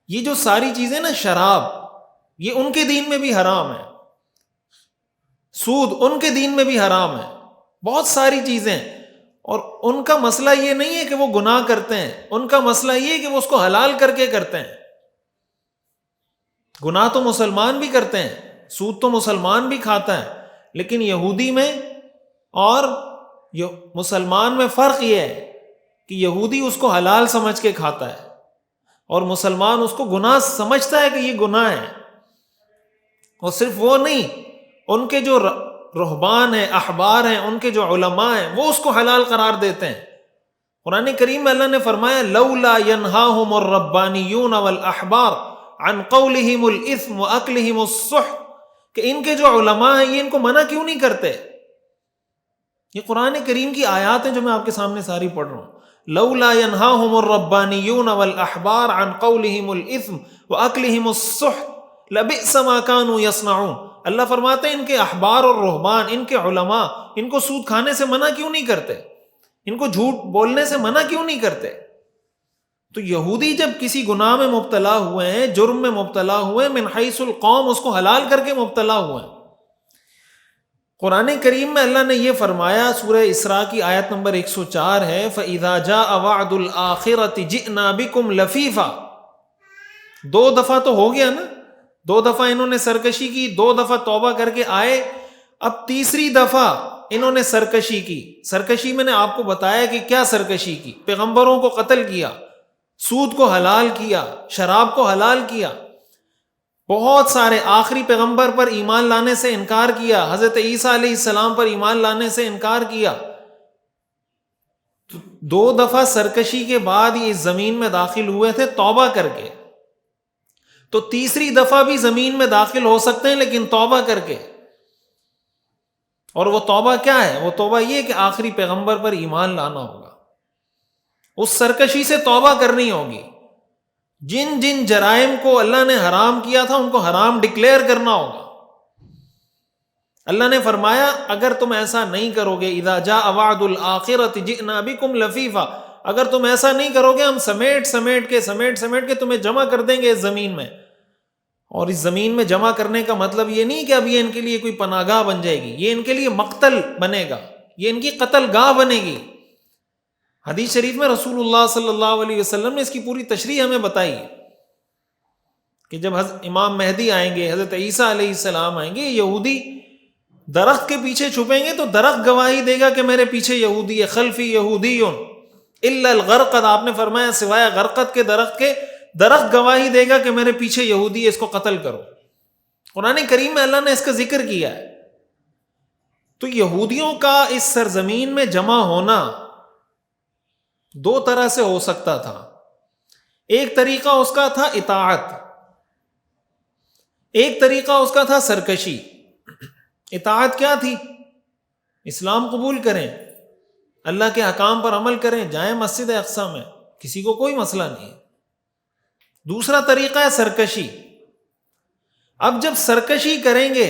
یہ جو ساری چیزیں نا، شراب یہ ان کے دین میں بھی حرام ہے، سود ان کے دین میں بھی حرام ہے، بہت ساری چیزیں. اور ان کا مسئلہ یہ نہیں ہے کہ وہ گناہ کرتے ہیں، ان کا مسئلہ یہ ہے کہ وہ اس کو حلال کر کے کرتے ہیں. گناہ تو مسلمان بھی کرتے ہیں، سود تو مسلمان بھی کھاتا ہے، لیکن یہودی میں اور مسلمان میں فرق یہ ہے کہ یہودی اس کو حلال سمجھ کے کھاتا ہے اور مسلمان اس کو گناہ سمجھتا ہے کہ یہ گناہ ہے. اور صرف وہ نہیں، ان کے جو رہبان ہیں، احبار ہیں، ان کے جو علماء ہیں، وہ اس کو حلال قرار دیتے ہیں. قرآن کریم میں اللہ نے فرمایا لولا ینہاہم الربانیون والاحبار عن قولہم الاثم واکلہم السحت، کہ ان کے جو علماء ہیں یہ ان کو منع کیوں نہیں کرتے. یہ قرآن کریم کی آیات ہیں جو میں آپ کے سامنے ساری پڑھ رہا ہوں. لولا ینہاہم الربانیون والاحبار عن قولہم الاثم واکلہم السحت لبئس ما کانوا یصنعون. اللہ فرماتے ہیں ان کے احبار اور رہبان، ان کے علماء ان کو سود کھانے سے منع کیوں نہیں کرتے، ان کو جھوٹ بولنے سے منع کیوں نہیں کرتے. تو یہودی جب کسی گناہ میں مبتلا ہوئے ہیں، جرم میں مبتلا ہوئے، من حیث القوم اس کو حلال کر کے مبتلا ہوئے ہیں. قرآن کریم میں اللہ نے یہ فرمایا، سورہ اسراء کی آیت نمبر 104 ہے، فَإِذَا جَاءَ وَعْدُ الْآخِرَةِ جِئْنَا بِكُمْ لَفِيفًا. 2 دفعہ تو ہو گیا نا، 2 دفعہ انہوں نے سرکشی کی، 2 دفعہ توبہ کر کے آئے، اب تیسری دفعہ انہوں نے سرکشی کی. سرکشی میں نے آپ کو بتایا کہ کیا سرکشی کی، پیغمبروں کو قتل کیا، سود کو حلال کیا، شراب کو حلال کیا، بہت سارے آخری پیغمبر پر ایمان لانے سے انکار کیا، حضرت عیسیٰ علیہ السلام پر ایمان لانے سے انکار کیا. تو 2 دفعہ سرکشی کے بعد یہ اس زمین میں داخل ہوئے تھے توبہ کر کے، تو تیسری دفعہ بھی زمین میں داخل ہو سکتے ہیں لیکن توبہ کر کے. اور وہ توبہ کیا ہے؟ وہ توبہ یہ کہ آخری پیغمبر پر ایمان لانا ہوگا، اس سرکشی سے توبہ کرنی ہوگی. جن جن جرائم کو اللہ نے حرام کیا تھا ان کو حرام ڈکلیئر کرنا ہوگا. اللہ نے فرمایا اگر تم ایسا نہیں کرو گے، اذا جاء وعد الآخرۃ جئنا بکم لفیفا، اگر تم ایسا نہیں کرو گے ہم سمیٹ کے تمہیں جمع کر دیں گے اس زمین میں. اور اس زمین میں جمع کرنے کا مطلب یہ نہیں کہ اب یہ ان کے لیے کوئی پناہ گاہ بن جائے گی، یہ ان کے لیے مقتل بنے گا، یہ ان کی قتل گاہ بنے گی. حدیث شریف میں رسول اللہ صلی اللہ علیہ وسلم نے اس کی پوری تشریح ہمیں بتائی کہ جب امام مہدی آئیں گے، حضرت عیسیٰ علیہ السلام آئیں گے، یہودی درخت کے پیچھے چھپیں گے تو درخت گواہی دے گا کہ میرے پیچھے یہودی ہے، خلفی یہودیون الا الغرقد، آپ نے فرمایا سوائے غرقد کے درخت گواہی دے گا کہ میرے پیچھے یہودی ہے، اس کو قتل کرو. قرآن کریم میں اللہ نے اس کا ذکر کیا ہے. تو یہودیوں کا اس سرزمین میں جمع ہونا 2 طرح سے ہو سکتا تھا. ایک طریقہ اس کا تھا اطاعت، ایک طریقہ اس کا تھا سرکشی. اطاعت کیا تھی؟ اسلام قبول کریں، اللہ کے حکام پر عمل کریں، جائیں مسجد اقصی میں، کسی کو کوئی مسئلہ نہیں. دوسرا طریقہ ہے سرکشی. اب جب سرکشی کریں گے،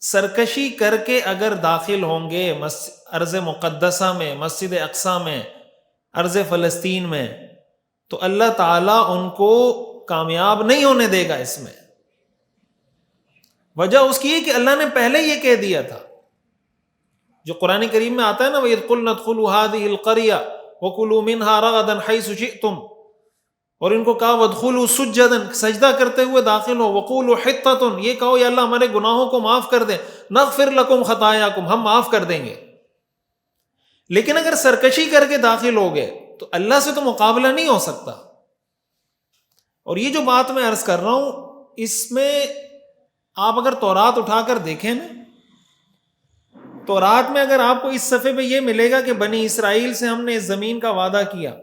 سرکشی کر کے اگر داخل ہوں گے ارض مقدسہ میں، مسجد اقصی میں، ارض فلسطین میں، تو اللہ تعالیٰ ان کو کامیاب نہیں ہونے دے گا اس میں. وجہ اس کی ہے کہ اللہ نے پہلے یہ کہہ دیا تھا، جو قرآن کریم میں آتا ہے نا وَإِذْ قُلْنَا ادْخُلُوا هَٰذِهِ الْقَرْيَةَ وَكُلُوا مِنْهَا رَغَدًا حَيْثُ شِئْتُمْ، اور ان کو کہا وَادْخُلُوا سُجَّدًا، سجدہ کرتے ہوئے داخل ہو، وَقُولُوا حِطَّةٌ، یہ کہو یا اللہ ہمارے گناہوں کو معاف کر دیں، نَغْفِرْ لَكُمْ خَطَايَاكُمْ، ہم معاف کر دیں گے. لیکن اگر سرکشی کر کے داخل ہو گئے تو اللہ سے تو مقابلہ نہیں ہو سکتا. اور یہ جو بات میں عرض کر رہا ہوں، اس میں آپ اگر تورات اٹھا کر دیکھیں نا، تورات میں اگر آپ کو اس صفحے پہ یہ ملے گا کہ بنی اسرائیل سے ہم نے اس زمین کا وعدہ کیا،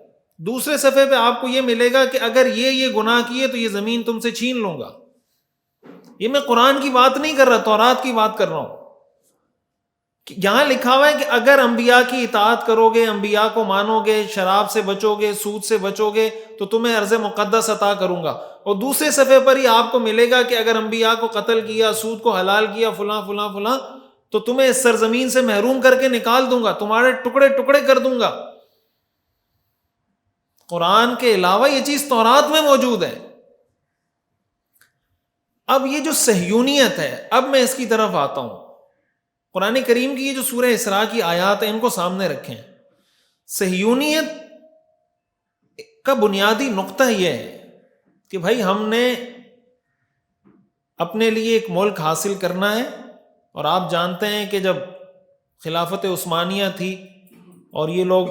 دوسرے صفحے پہ آپ کو یہ ملے گا کہ اگر یہ گناہ کیے تو یہ زمین تم سے چھین لوں گا. یہ میں قرآن کی بات نہیں کر رہا، تورات کی بات کر رہا ہوں. یہاں لکھا ہوا ہے کہ اگر انبیاء کی اطاعت کرو گے، انبیاء کو مانو گے، شراب سے بچو گے، سود سے بچو گے تو تمہیں ارض مقدس عطا کروں گا. اور دوسرے صفحے پر ہی آپ کو ملے گا کہ اگر انبیاء کو قتل کیا، سود کو حلال کیا، فلاں فلاں فلاں، تو تمہیں اس سرزمین سے محروم کر کے نکال دوں گا، تمہارے ٹکڑے ٹکڑے کر دوں گا۔ قرآن کے علاوہ یہ چیز تورات میں موجود ہے۔ اب یہ جو صہیونیت ہے، اب میں اس کی طرف آتا ہوں۔ قرآن کریم کی یہ جو سورہ اسراء کی آیات ہیں ان کو سامنے رکھیں۔ صہیونیت کا بنیادی نقطہ یہ ہے کہ بھائی ہم نے اپنے لیے ایک ملک حاصل کرنا ہے، اور آپ جانتے ہیں کہ جب خلافت عثمانیہ تھی اور یہ لوگ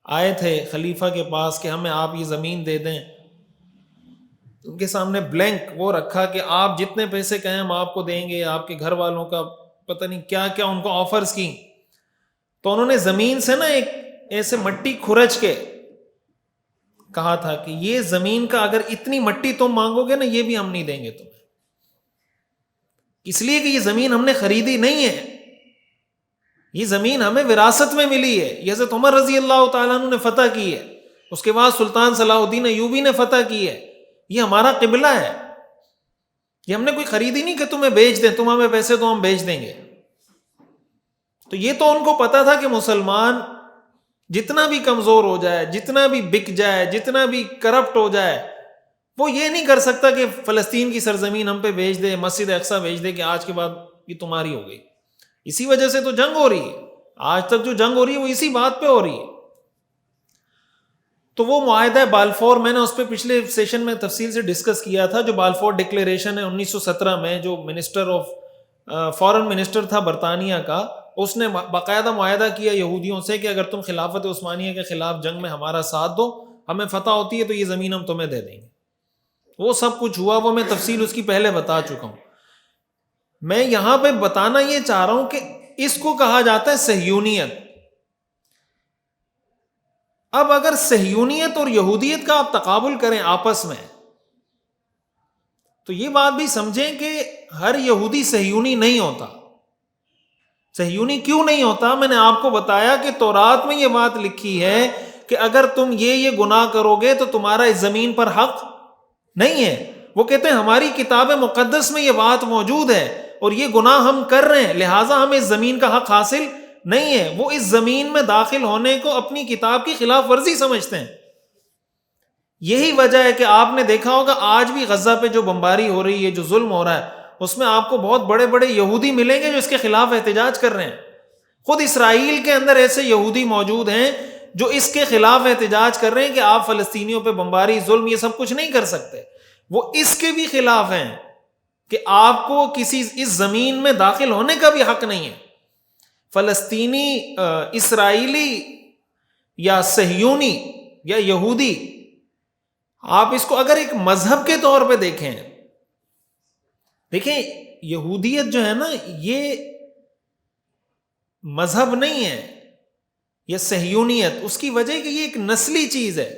آئے تھے خلیفہ کے پاس کہ ہمیں آپ یہ زمین دے دیں، ان کے سامنے بلینک وہ رکھا کہ آپ جتنے پیسے کہیں ہم آپ کو دیں گے، آپ کے گھر والوں کا پتہ نہیں کیا کیا ان کو آفرز کی۔ تو انہوں نے زمین سے نا ایک ایسے مٹی کھرچ کے کہا تھا کہ یہ زمین کا اگر اتنی مٹی تم مانگو گے نا، یہ بھی ہم نہیں دیں گے تمہیں، اس لیے کہ یہ زمین ہم نے خریدی نہیں ہے، یہ زمین ہمیں وراثت میں ملی ہے۔ یہ حضرت عمر رضی اللہ تعالیٰ عنہ نے فتح کی ہے، اس کے بعد سلطان صلاح الدین ایوبی نے فتح کی ہے، یہ ہمارا قبلہ ہے، یہ ہم نے کوئی خریدی نہیں کہ تمہیں بیچ دیں، تم ہمیں پیسے تو ہم بیچ دیں گے۔ تو یہ تو ان کو پتا تھا کہ مسلمان جتنا بھی کمزور ہو جائے، جتنا بھی بک جائے، جتنا بھی کرپٹ ہو جائے، وہ یہ نہیں کر سکتا کہ فلسطین کی سرزمین ہم پہ بیچ دے، مسجد اقصیٰ بیچ دے کہ آج کے بعد یہ تمہاری ہو گئی۔ اسی وجہ سے تو جنگ ہو رہی ہے، آج تک جو جنگ ہو رہی ہے وہ اسی بات پہ ہو رہی ہے۔ تو وہ معاہدہ بالفور، میں نے اس پہ پچھلے سیشن میں تفصیل سے ڈسکس کیا تھا، جو بالفور ڈکلیریشن ہے 1917 میں، جو منسٹر آف فارن منسٹر تھا برطانیہ کا، اس نے باقاعدہ معاہدہ کیا یہودیوں سے کہ اگر تم خلافت عثمانیہ کے خلاف جنگ میں ہمارا ساتھ دو، ہمیں فتح ہوتی ہے تو یہ زمین ہم تمہیں دے دیں گے۔ وہ سب کچھ ہوا، وہ میں تفصیل اس کی پہلے بتا چکا ہوں۔ میں یہاں پہ بتانا یہ چاہ رہا ہوں کہ اس کو کہا جاتا ہے صہیونیت۔ اب اگر صہیونیت اور یہودیت کا آپ تقابل کریں آپس میں، تو یہ بات بھی سمجھیں کہ ہر یہودی صہیونی نہیں ہوتا۔ صہیونی کیوں نہیں ہوتا؟ میں نے آپ کو بتایا کہ تورات میں یہ بات لکھی ہے کہ اگر تم یہ گناہ کرو گے تو تمہارا اس زمین پر حق نہیں ہے۔ وہ کہتے ہیں ہماری کتاب مقدس میں یہ بات موجود ہے اور یہ گناہ ہم کر رہے ہیں، لہٰذا ہمیں اس زمین کا حق حاصل نہیں ہے۔ وہ اس زمین میں داخل ہونے کو اپنی کتاب کی خلاف ورزی سمجھتے ہیں۔ یہی وجہ ہے کہ آپ نے دیکھا ہوگا آج بھی غزہ پہ جو بمباری ہو رہی ہے، جو ظلم ہو رہا ہے، اس میں آپ کو بہت بڑے بڑے یہودی ملیں گے جو اس کے خلاف احتجاج کر رہے ہیں۔ خود اسرائیل کے اندر ایسے یہودی موجود ہیں جو اس کے خلاف احتجاج کر رہے ہیں کہ آپ فلسطینیوں پہ بمباری، ظلم، یہ سب کچھ نہیں کر سکتے۔ وہ اس کے بھی خلاف ہیں کہ آپ کو کسی اس زمین میں داخل ہونے کا بھی حق نہیں ہے۔ فلسطینی، اسرائیلی یا صہیونی یا یہودی، آپ اس کو اگر ایک مذہب کے طور پہ دیکھیں یہودیت جو ہے نا، یہ مذہب نہیں ہے، یہ صہیونیت۔ اس کی وجہ کہ یہ ایک نسلی چیز ہے۔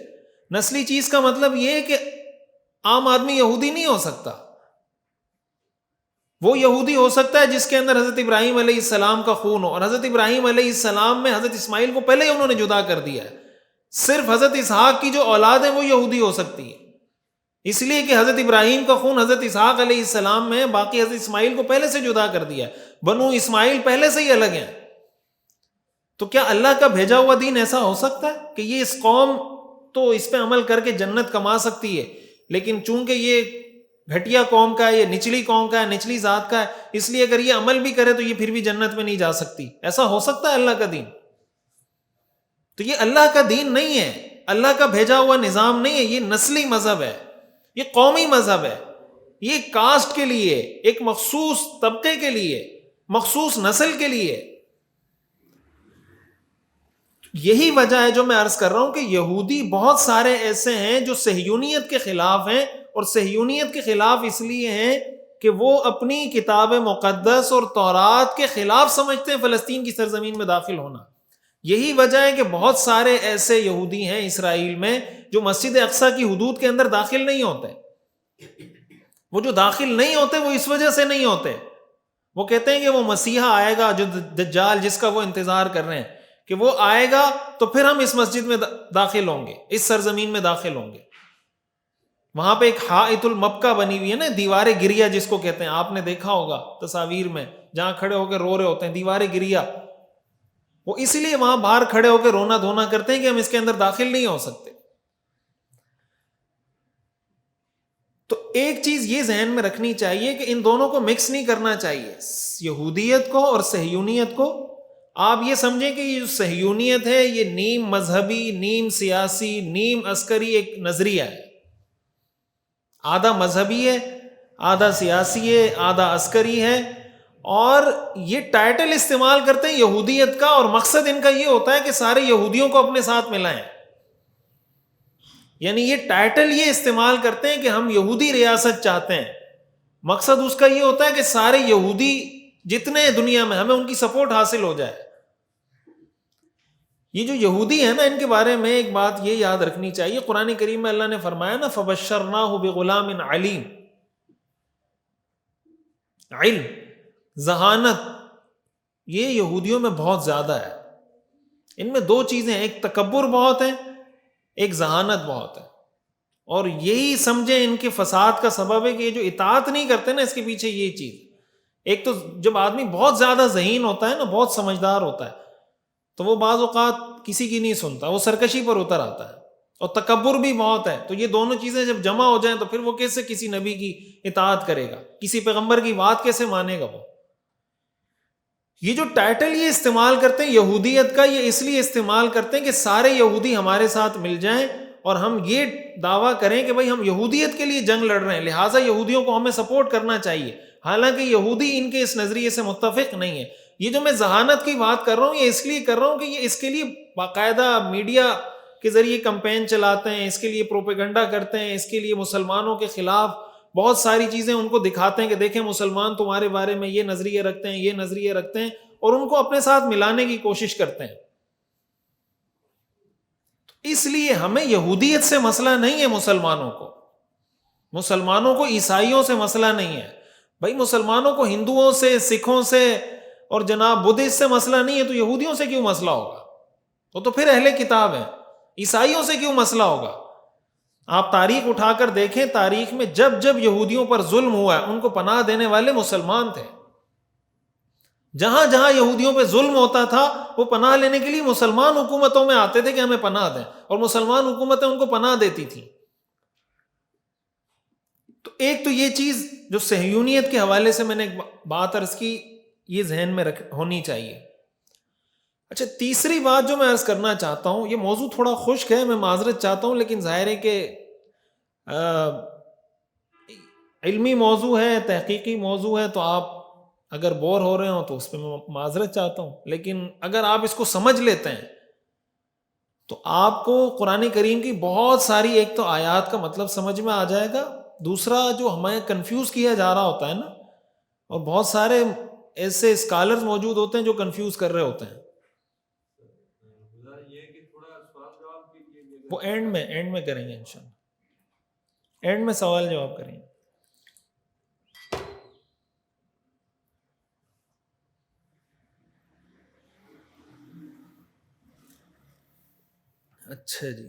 نسلی چیز کا مطلب یہ ہے کہ عام آدمی یہودی نہیں ہو سکتا۔ وہ یہودی ہو سکتا ہے جس کے اندر حضرت ابراہیم علیہ السلام کا خون ہو، اور حضرت ابراہیم علیہ السلام میں حضرت اسماعیل کو پہلے ہی انہوں نے جدا کر دیا ہے۔ صرف حضرت اسحاق کی جو اولاد ہے وہ یہودی ہو سکتی ہے، اس لیے کہ حضرت ابراہیم کا خون حضرت اسحاق علیہ السلام میں، باقی حضرت اسماعیل کو پہلے سے جدا کر دیا ہے۔ بنو اسماعیل پہلے سے ہی الگ ہیں۔ تو کیا اللہ کا بھیجا ہوا دین ایسا ہو سکتا ہے کہ یہ اس قوم تو اس پہ عمل کر کے جنت کما سکتی ہے، لیکن چونکہ یہ گھٹیا قوم کا ہے، یہ نچلی قوم کا ہے، نچلی ذات کا ہے، اس لیے اگر یہ عمل بھی کرے تو یہ پھر بھی جنت میں نہیں جا سکتی؟ ایسا ہو سکتا ہے اللہ کا دین؟ تو یہ اللہ کا دین نہیں ہے، اللہ کا بھیجا ہوا نظام نہیں ہے، یہ نسلی مذہب ہے، یہ قومی مذہب ہے، یہ کاسٹ کے لیے، ایک مخصوص طبقے کے لیے، مخصوص نسل کے لیے۔ یہی وجہ ہے جو میں عرض کر رہا ہوں کہ یہودی بہت سارے ایسے ہیں جو صہیونیت کے خلاف ہیں، اور صہیونیت کے خلاف اس لیے ہیں کہ وہ اپنی کتاب مقدس اور تورات کے خلاف سمجھتے ہیں فلسطین کی سرزمین میں داخل ہونا۔ یہی وجہ ہے کہ بہت سارے ایسے یہودی ہیں اسرائیل میں جو مسجد اقصیٰ کی حدود کے اندر داخل نہیں ہوتے۔ وہ جو داخل نہیں ہوتے وہ اس وجہ سے نہیں ہوتے، وہ کہتے ہیں کہ وہ مسیحا آئے گا، جو دجال جس کا وہ انتظار کر رہے ہیں کہ وہ آئے گا تو پھر ہم اس مسجد میں داخل ہوں گے، اس سرزمین میں داخل ہوں گے۔ وہاں پہ ایک حائط المبکا بنی ہوئی ہے نا، دیوار گریا جس کو کہتے ہیں، آپ نے دیکھا ہوگا تصاویر میں، جہاں کھڑے ہو کے رو رہے ہوتے ہیں، دیوار گریا. وہ اس لیے وہاں باہر کھڑے ہو کے رونا دھونا کرتے ہیں کہ ہم اس کے اندر داخل نہیں ہو سکتے. تو ایک چیز یہ ذہن میں رکھنی چاہیے کہ ان دونوں کو مکس نہیں کرنا چاہیے، یہودیت کو اور صہیونیت کو. آپ یہ سمجھیں کہ یہ جو صہیونیت ہے یہ نیم مذہبی، نیم سیاسی، نیم عسکری ایک نظریہ ہے. آدھا مذہبی ہے، آدھا سیاسی ہے، آدھا عسکری ہے، اور یہ ٹائٹل استعمال کرتے ہیں یہودیت کا، اور مقصد ان کا یہ ہوتا ہے کہ سارے یہودیوں کو اپنے ساتھ ملائیں. یعنی یہ ٹائٹل یہ استعمال کرتے ہیں کہ ہم یہودی ریاست چاہتے ہیں. مقصد اس کا یہ ہوتا ہے کہ سارے یہودی جتنے ہیں دنیا میں ہمیں ان کی سپورٹ حاصل ہو جائے. یہ جو یہودی ہیں نا، ان کے بارے میں ایک بات یہ یاد رکھنی چاہیے، قرآن کریم میں اللہ نے فرمایا نا فَبَشَّرْنَاهُ بِغُلَامٍ عَلِيمٍ. علم، ذہانت، یہ یہودیوں میں بہت زیادہ ہے. ان میں دو چیزیں ہیں، ایک تکبر بہت ہے، ایک ذہانت بہت ہے. اور یہی سمجھیں ان کے فساد کا سبب ہے کہ یہ جو اطاعت نہیں کرتے نا، اس کے پیچھے یہ چیز. ایک تو جب آدمی بہت زیادہ ذہین ہوتا ہے نا، بہت سمجھدار ہوتا ہے، تو وہ بعض اوقات کسی کی نہیں سنتا، وہ سرکشی پر اتر آتا ہے. اور تکبر بھی بہت ہے. تو یہ دونوں چیزیں جب جمع ہو جائیں تو پھر وہ کیسے کسی نبی کی اطاعت کرے گا، کسی پیغمبر کی بات کیسے مانے گا وہ. یہ جو ٹائٹل یہ استعمال کرتے ہیں یہودیت کا، یہ اس لیے استعمال کرتے ہیں کہ سارے یہودی ہمارے ساتھ مل جائیں اور ہم یہ دعویٰ کریں کہ بھئی ہم یہودیت کے لیے جنگ لڑ رہے ہیں، لہٰذا یہودیوں کو ہمیں سپورٹ کرنا چاہیے. حالانکہ یہودی ان کے اس نظریے سے متفق نہیں ہے. یہ جو میں ذہانت کی بات کر رہا ہوں، یہ اس لیے کر رہا ہوں کہ یہ اس کے لیے باقاعدہ میڈیا کے ذریعے کمپین چلاتے ہیں، اس کے لیے پروپیگنڈا کرتے ہیں، اس کے لیے مسلمانوں کے خلاف بہت ساری چیزیں ان کو دکھاتے ہیں کہ دیکھیں مسلمان تمہارے بارے میں یہ نظریے رکھتے ہیں، یہ نظریے رکھتے ہیں، اور ان کو اپنے ساتھ ملانے کی کوشش کرتے ہیں. اس لیے ہمیں یہودیت سے مسئلہ نہیں ہے. مسلمانوں کو عیسائیوں سے مسئلہ نہیں ہے. بھائی مسلمانوں کو ہندوؤں سے، سکھوں سے اور جناب بدھسٹ سے مسئلہ نہیں ہے، تو یہودیوں سے کیوں مسئلہ ہوگا؟ وہ تو پھر اہل کتاب ہیں. عیسائیوں سے کیوں مسئلہ ہوگا؟ آپ تاریخ اٹھا کر دیکھیں، تاریخ میں جب جب یہودیوں پر ظلم ہوا ہے ان کو پناہ دینے والے مسلمان تھے. جہاں جہاں یہودیوں پہ ظلم ہوتا تھا وہ پناہ لینے کے لیے مسلمان حکومتوں میں آتے تھے کہ ہمیں پناہ دیں، اور مسلمان حکومتیں ان کو پناہ دیتی تھیں. تو ایک تو یہ چیز جو صہیونیت کے حوالے سے میں نے ایک بات عرض کی، یہ ذہن میں ہونی چاہیے. اچھا، تیسری بات جو میں عرض کرنا چاہتا ہوں، یہ موضوع تھوڑا خشک ہے، میں معذرت چاہتا ہوں، لیکن ظاہر ہے کہ علمی موضوع ہے، تحقیقی موضوع ہے، تو آپ اگر بور ہو رہے ہوں تو اس پہ میں معذرت چاہتا ہوں. لیکن اگر آپ اس کو سمجھ لیتے ہیں تو آپ کو قرآن کریم کی بہت ساری ایک تو آیات کا مطلب سمجھ میں آ جائے گا. دوسرا جو ہمیں کنفیوز کیا جا رہا ہوتا ہے نا، اور بہت سارے ایسے اسکالرز موجود ہوتے ہیں جو کنفیوز کر رہے ہوتے ہیں، وہ اینڈ میں کریں گے انشاءاللہ. اینڈ میں سوال جواب کریں گے. اچھا جی،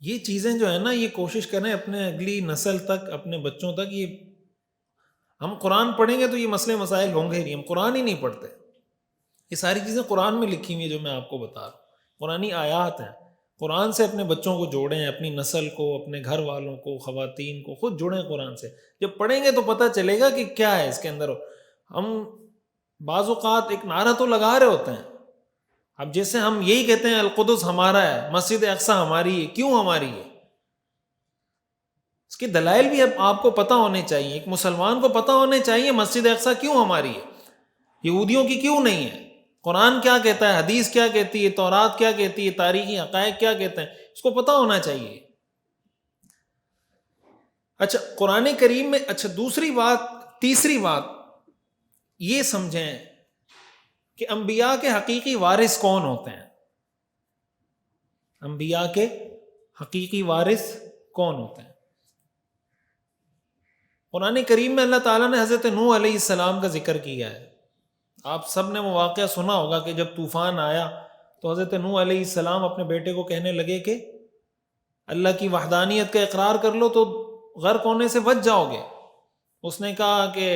یہ چیزیں جو ہے نا، یہ کوشش کریں اپنے اگلی نسل تک، اپنے بچوں تک. یہ ہم قرآن پڑھیں گے تو یہ مسئلے مسائل ہوں گے ہی نہیں. ہم قرآن ہی نہیں پڑھتے. یہ ساری چیزیں قرآن میں لکھی ہوئی ہیں جو میں آپ کو بتا رہا ہوں، قرآنی آیات ہیں. قرآن سے اپنے بچوں کو جوڑیں، اپنی نسل کو، اپنے گھر والوں کو، خواتین کو، خود جڑیں قرآن سے. جب پڑھیں گے تو پتہ چلے گا کہ کیا ہے اس کے اندر. ہم بعض اوقات ایک نعرہ تو لگا رہے ہوتے ہیں، اب جیسے ہم یہی کہتے ہیں القدس ہمارا ہے، مسجد اقصی ہماری ہے. کیوں ہماری ہے؟ اس کے دلائل بھی اب آپ کو پتہ ہونے چاہیے. ایک مسلمان کو پتہ ہونے چاہیے مسجد اقصی کیوں ہماری ہے، یہودیوں کی کیوں نہیں ہے. قرآن کیا کہتا ہے، حدیث کیا کہتی ہے، تورات کیا کہتی ہے، تاریخی حقائق کیا کہتے ہیں، اس کو پتہ ہونا چاہیے. اچھا، قرآن کریم میں، اچھا دوسری بات، تیسری بات یہ سمجھیں کہ انبیاء کے حقیقی وارث کون ہوتے ہیں. انبیاء کے حقیقی وارث کون ہوتے ہیں؟ قرآن کریم میں اللہ تعالیٰ نے حضرت نوح علیہ السلام کا ذکر کیا ہے. آپ سب نے وہ واقعہ سنا ہوگا کہ جب طوفان آیا تو حضرت نوح علیہ السلام اپنے بیٹے کو کہنے لگے کہ اللہ کی وحدانیت کا اقرار کر لو تو غرق ہونے سے بچ جاؤ گے. اس نے کہا کہ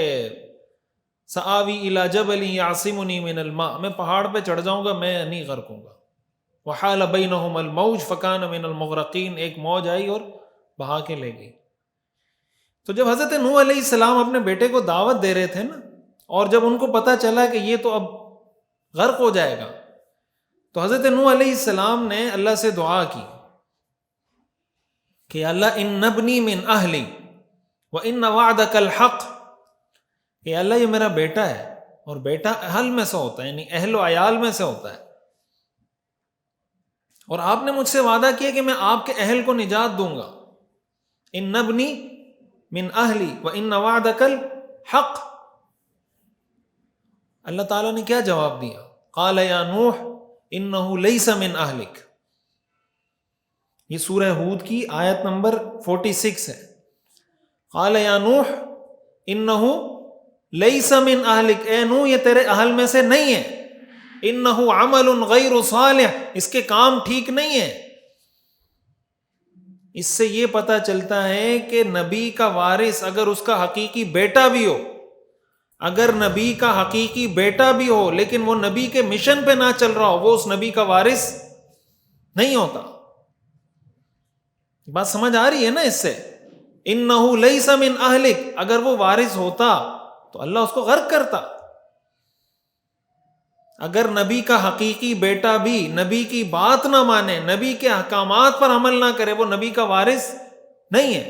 سآوی الی جبل یعصمنی من الماء، میں پہاڑ پہ چڑھ جاؤں گا، میں نہیں غرق ہوں گا. وحال بینہم الموج فکان من المغرقین، ایک موج آئی اور بہا کے لے گئی. تو جب حضرت نوح علیہ السلام اپنے بیٹے کو دعوت دے رہے تھے نا، اور جب ان کو پتا چلا کہ یہ تو اب غرق ہو جائے گا، تو حضرت نوح علیہ السلام نے اللہ سے دعا کی کہ اللہ ان ابنی من اہلی وان وعدک الحق، کہ اللہ یہ میرا بیٹا ہے، اور بیٹا اہل میں سے ہوتا ہے، یعنی اہل و عیال میں سے ہوتا ہے، اور آپ نے مجھ سے وعدہ کیا کہ میں آپ کے اہل کو نجات دوں گا. ان ابنی من اہلی وان وعدک الحق. اللہ تعالیٰ نے کیا جواب دیا؟ قال یا نوح انہ لیس من اہلک. یہ سورہ ہود کی آیت نمبر 46 ہے. قال یا نوح انہ لیس من اہلک، اے نوح یہ تیرے اہل میں سے نہیں ہے. انہ عمل غیر صالح، اس کے کام ٹھیک نہیں ہے. اس سے یہ پتہ چلتا ہے کہ نبی کا وارث اگر اس کا حقیقی بیٹا بھی ہو، اگر نبی کا حقیقی بیٹا بھی ہو لیکن وہ نبی کے مشن پہ نہ چل رہا ہو، وہ اس نبی کا وارث نہیں ہوتا. بات سمجھ آ رہی ہے نا اس سے؟ انہ لیس من اہلک، اگر وہ وارث ہوتا تو اللہ اس کو غرق کرتا. اگر نبی کا حقیقی بیٹا بھی نبی کی بات نہ مانے، نبی کے احکامات پر عمل نہ کرے، وہ نبی کا وارث نہیں ہے.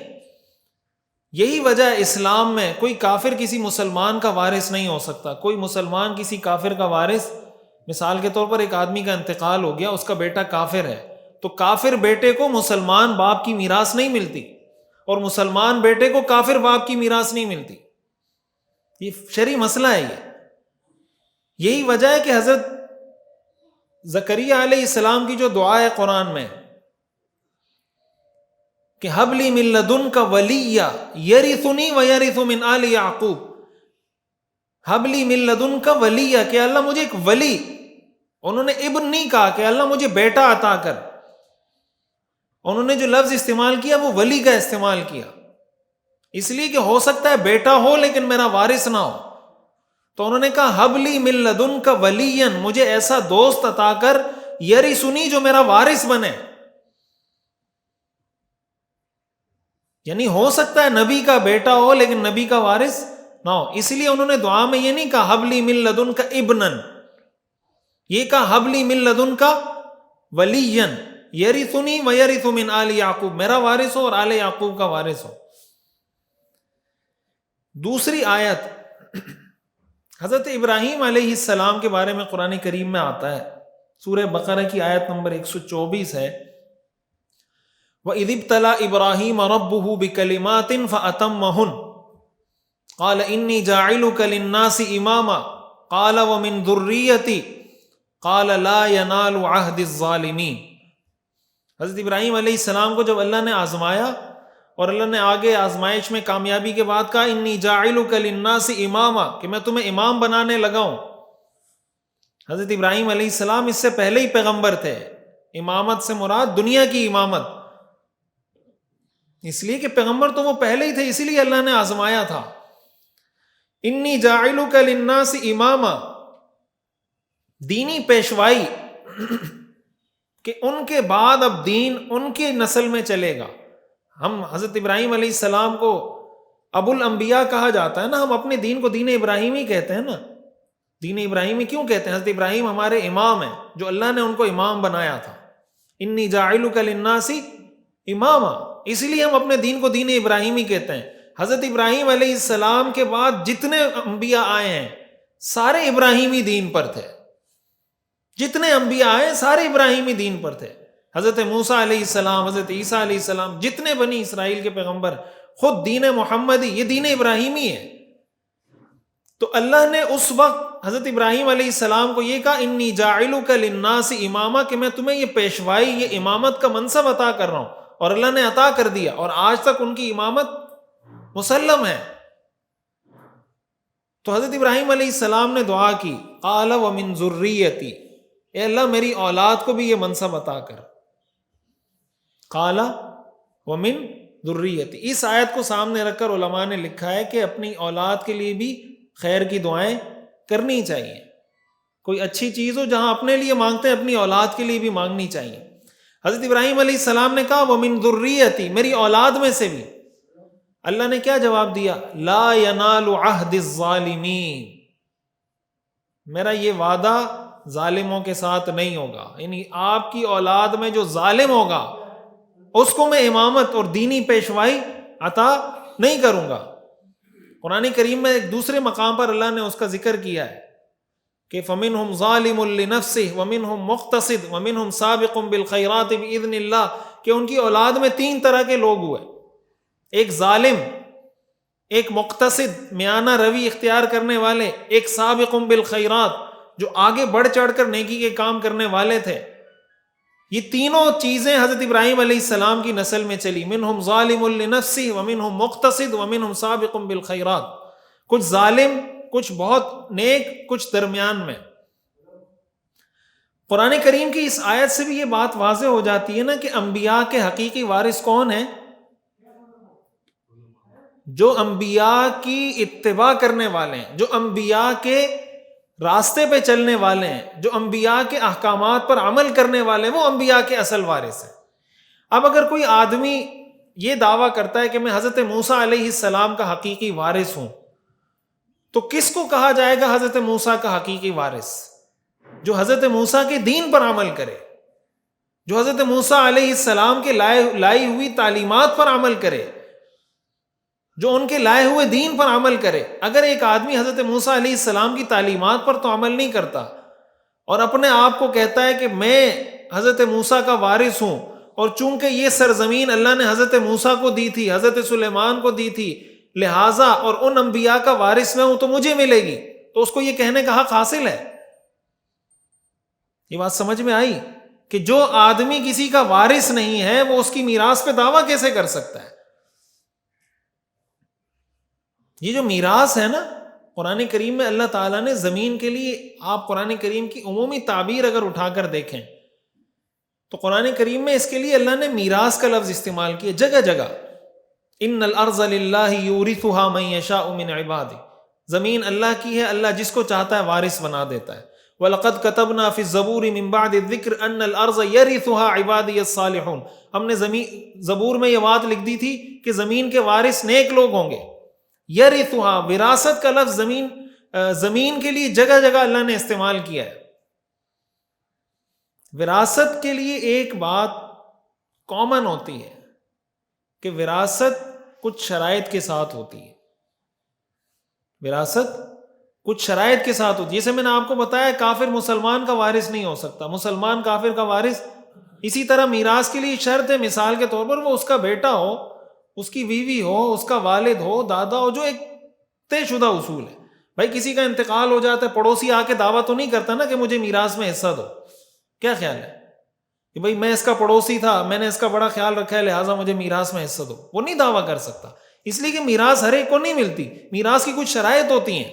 یہی وجہ ہے اسلام میں کوئی کافر کسی مسلمان کا وارث نہیں ہو سکتا. کوئی مسلمان کسی کافر کا وارث، مثال کے طور پر ایک آدمی کا انتقال ہو گیا، اس کا بیٹا کافر ہے، تو کافر بیٹے کو مسلمان باپ کی میراث نہیں ملتی، اور مسلمان بیٹے کو کافر باپ کی میراث نہیں ملتی. یہ شرعی مسئلہ ہے. یہی وجہ ہے کہ حضرت زکریا علیہ السلام کی جو دعا ہے قرآن میں کہ ہب لی من لدنک ولیا یرثنی ویرث من آل یعقوب، ہب لی من لدنک ولیا، کہ اللہ مجھے ایک ولی، انہوں نے ابن نہیں کہا کہ اللہ مجھے بیٹا عطا کر، انہوں نے جو لفظ استعمال کیا وہ ولی کا استعمال کیا، اس لیے کہ ہو سکتا ہے بیٹا ہو لیکن میرا وارث نہ ہو. تو انہوں نے کہا ہب لی من لدنک ولیا، مجھے ایسا دوست عطا کر یرثنی، جو میرا وارث بنے. یعنی ہو سکتا ہے نبی کا بیٹا ہو لیکن نبی کا وارث نہ ہو. اس لیے انہوں نے دعا میں یہ نہیں کہا ہب لی من لدنک ابنن، یہ کہا ہب لی من لدنک ولیا یرثنی ویرث من آل یعقوب، میرا وارث ہو اور آل یعقوب کا وارث ہو. دوسری آیت حضرت ابراہیم علیہ السلام کے بارے میں قرآن کریم میں آتا ہے، سورہ بقرہ کی آیت نمبر 124 ہے. وَإِذِ ابْتَلَىٰ إِبْرَاهِيمَ رَبُّهُ بِكَلِمَاتٍ فَأَتَمَّهُنَّ قَالَ إِنِّي جَاعِلُكَ لِلنَّاسِ إِمَامًا قَالَ وَمِن ذُرِّيَّتِي قَالَ لَا يَنَالُ عَهْدِ الظَّالِمِينَ. حضرت ابراہیم علیہ السلام کو جب اللہ نے آزمایا اور اللہ نے آگے آزمائش میں کامیابی کے بعد کہا انی جاعلک للناس اماما، کہ میں تمہیں امام بنانے لگا ہوں. حضرت ابراہیم علیہ السلام اس سے پہلے ہی پیغمبر تھے. امامت سے مراد دنیا کی امامت، اس لیے کہ پیغمبر تو وہ پہلے ہی تھے، اسی لیے اللہ نے آزمایا تھا. انی جاعلک للناس اماما، دینی پیشوائی، کہ ان کے بعد اب دین ان کی نسل میں چلے گا. ہم حضرت ابراہیم علیہ السلام کو ابو الانبیاء کہا جاتا ہے نا، ہم اپنے دین کو دین ابراہیمی کہتے ہیں نا. دین ابراہیمی کیوں کہتے ہیں؟ حضرت ابراہیم ہمارے امام ہیں، جو اللہ نے ان کو امام بنایا تھا. انی جاعلک للناس اماما، اس لیے ہم اپنے دین کو دین ابراہیمی کہتے ہیں. حضرت ابراہیم علیہ السلام کے بعد جتنے انبیاء آئے ہیں سارے ابراہیمی دین پر تھے. جتنے انبیاء آئے سارے ابراہیمی دین پر تھے. حضرت موسیٰ علیہ السلام، حضرت عیسیٰ علیہ السلام، جتنے بنی اسرائیل کے پیغمبر، خود دین محمدی یہ دین ابراہیمی ہے. تو اللہ نے اس وقت حضرت ابراہیم علیہ السلام کو یہ کہا انی جاعلک للناس اماما، کہ میں تمہیں یہ پیشوائی، یہ امامت کا منصب عطا کر رہا ہوں، اور اللہ نے عطا کر دیا، اور آج تک ان کی امامت مسلم ہے. تو حضرت ابراہیم علیہ السلام نے دعا کی قال ومن ذریتی، اے اللہ میری اولاد کو بھی یہ منصب عطا کر. قال ومن ذریتی. اس آیت کو سامنے رکھ کر علماء نے لکھا ہے کہ اپنی اولاد کے لیے بھی خیر کی دعائیں کرنی چاہیے. کوئی اچھی چیز ہو جہاں اپنے لیے مانگتے ہیں اپنی اولاد کے لیے بھی مانگنی چاہیے. حضرت ابراہیم علیہ السلام نے کہا ومن ذریتی، میری اولاد میں سے بھی. اللہ نے کیا جواب دیا؟ لا ینال عہد الظالمین، میرا یہ وعدہ ظالموں کے ساتھ نہیں ہوگا. یعنی آپ کی اولاد میں جو ظالم ہوگا اس کو میں امامت اور دینی پیشوائی عطا نہیں کروں گا. قرآن کریم میں ایک دوسرے مقام پر اللہ نے اس کا ذکر کیا ہے کہ فَمِنْهُمْ ظَالِمٌ لِنَفْسِهِ وَمِنْهُمْ مُقْتَصِدٌ وَمِنْهُمْ سَابِقٌ بِالْخَيْرَاتِ بِإِذْنِ اللَّهِ، کہ ان کی اولاد میں 3 طرح کے لوگ ہوئے، ایک ظالم، ایک مقتصد میانہ روی اختیار کرنے والے، ایک سابق بالخیرات جو آگے بڑھ چڑھ کر نیکی کے کام کرنے والے تھے. یہ تینوں چیزیں حضرت ابراہیم علیہ السلام کی نسل میں چلی. منہم ظالم لنفسہ ومنہم مقتصد ومنہم سابق بالخیرات. کچھ ظالم، کچھ بہت نیک، کچھ درمیان میں. قرآن کریم کی اس آیت سے بھی یہ بات واضح ہو جاتی ہے نا کہ انبیاء کے حقیقی وارث کون ہیں؟ جو انبیاء کی اتباع کرنے والے ہیں، جو انبیاء کے راستے پہ چلنے والے ہیں، جو انبیاء کے احکامات پر عمل کرنے والے ہیں، وہ انبیاء کے اصل وارث ہیں. اب اگر کوئی آدمی یہ دعویٰ کرتا ہے کہ میں حضرت موسیٰ علیہ السلام کا حقیقی وارث ہوں، تو کس کو کہا جائے گا حضرت موسیٰ کا حقیقی وارث؟ جو حضرت موسیٰ کے دین پر عمل کرے، جو حضرت موسیٰ علیہ السلام کے لائی ہوئی تعلیمات پر عمل کرے، جو ان کے لائے ہوئے دین پر عمل کرے. اگر ایک آدمی حضرت موسیٰ علیہ السلام کی تعلیمات پر تو عمل نہیں کرتا اور اپنے آپ کو کہتا ہے کہ میں حضرت موسیٰ کا وارث ہوں، اور چونکہ یہ سرزمین اللہ نے حضرت موسیٰ کو دی تھی، حضرت سلیمان کو دی تھی، لہٰذا اور ان انبیاء کا وارث میں ہوں تو مجھے ملے گی، تو اس کو یہ کہنے کا حق حاصل ہے. یہ بات سمجھ میں آئی کہ جو آدمی کسی کا وارث نہیں ہے وہ اس کی میراث پہ دعویٰ کیسے کر سکتا ہے؟ یہ جو میراث ہے نا، قرآن کریم میں اللہ تعالیٰ نے زمین کے لیے، آپ قرآن کریم کی عمومی تعبیر اگر اٹھا کر دیکھیں تو قرآن کریم میں اس کے لیے اللہ نے میراث کا لفظ استعمال کیا جگہ جگہ. ان الارض للہ یورثھا من یشاء من عبادہ، زمین اللہ کی ہے، اللہ جس کو چاہتا ہے وارث بنا دیتا ہے. وَلَقَدْ كَتَبْنَا فِي الزَّبُورِ مِن بَعْدِ الذِّكْرِ أَنَّ الْأَرْضَ يَرِثُهَا عِبَادِيَ الصَّالِحُونَ. ہم نے زبور میں یہ بات لکھ دی تھی کہ زمین کے وارث نیک لوگ ہوں گے. یرثها، وراثت کا لفظ زمین کے لیے جگہ جگہ اللہ نے استعمال کیا ہے. وراثت کے لیے ایک بات کامن ہوتی ہے کہ وراثت کچھ شرائط کے ساتھ ہوتی ہے. وراثت کچھ شرائط کے ساتھ ہوتی ہے. جیسے میں نے آپ کو بتایا کافر مسلمان کا وارث نہیں ہو سکتا، مسلمان کافر کا وارث. اسی طرح میراث کے لیے شرط ہے، مثال کے طور پر وہ اس کا بیٹا ہو، اس کی بیوی ہو، اس کا والد ہو، دادا ہو، جو ایک طے شدہ اصول ہے. بھائی کسی کا انتقال ہو جاتا ہے، پڑوسی آ کے دعویٰ تو نہیں کرتا نا کہ مجھے میراث میں حصہ دو. کیا خیال ہے کہ بھائی میں اس کا پڑوسی تھا، میں نے اس کا بڑا خیال رکھا ہے، لہٰذا مجھے میراث میں حصہ دو؟ وہ نہیں دعویٰ کر سکتا، اس لیے کہ میراث ہر ایک کو نہیں ملتی، میراث کی کچھ شرائط ہوتی ہیں.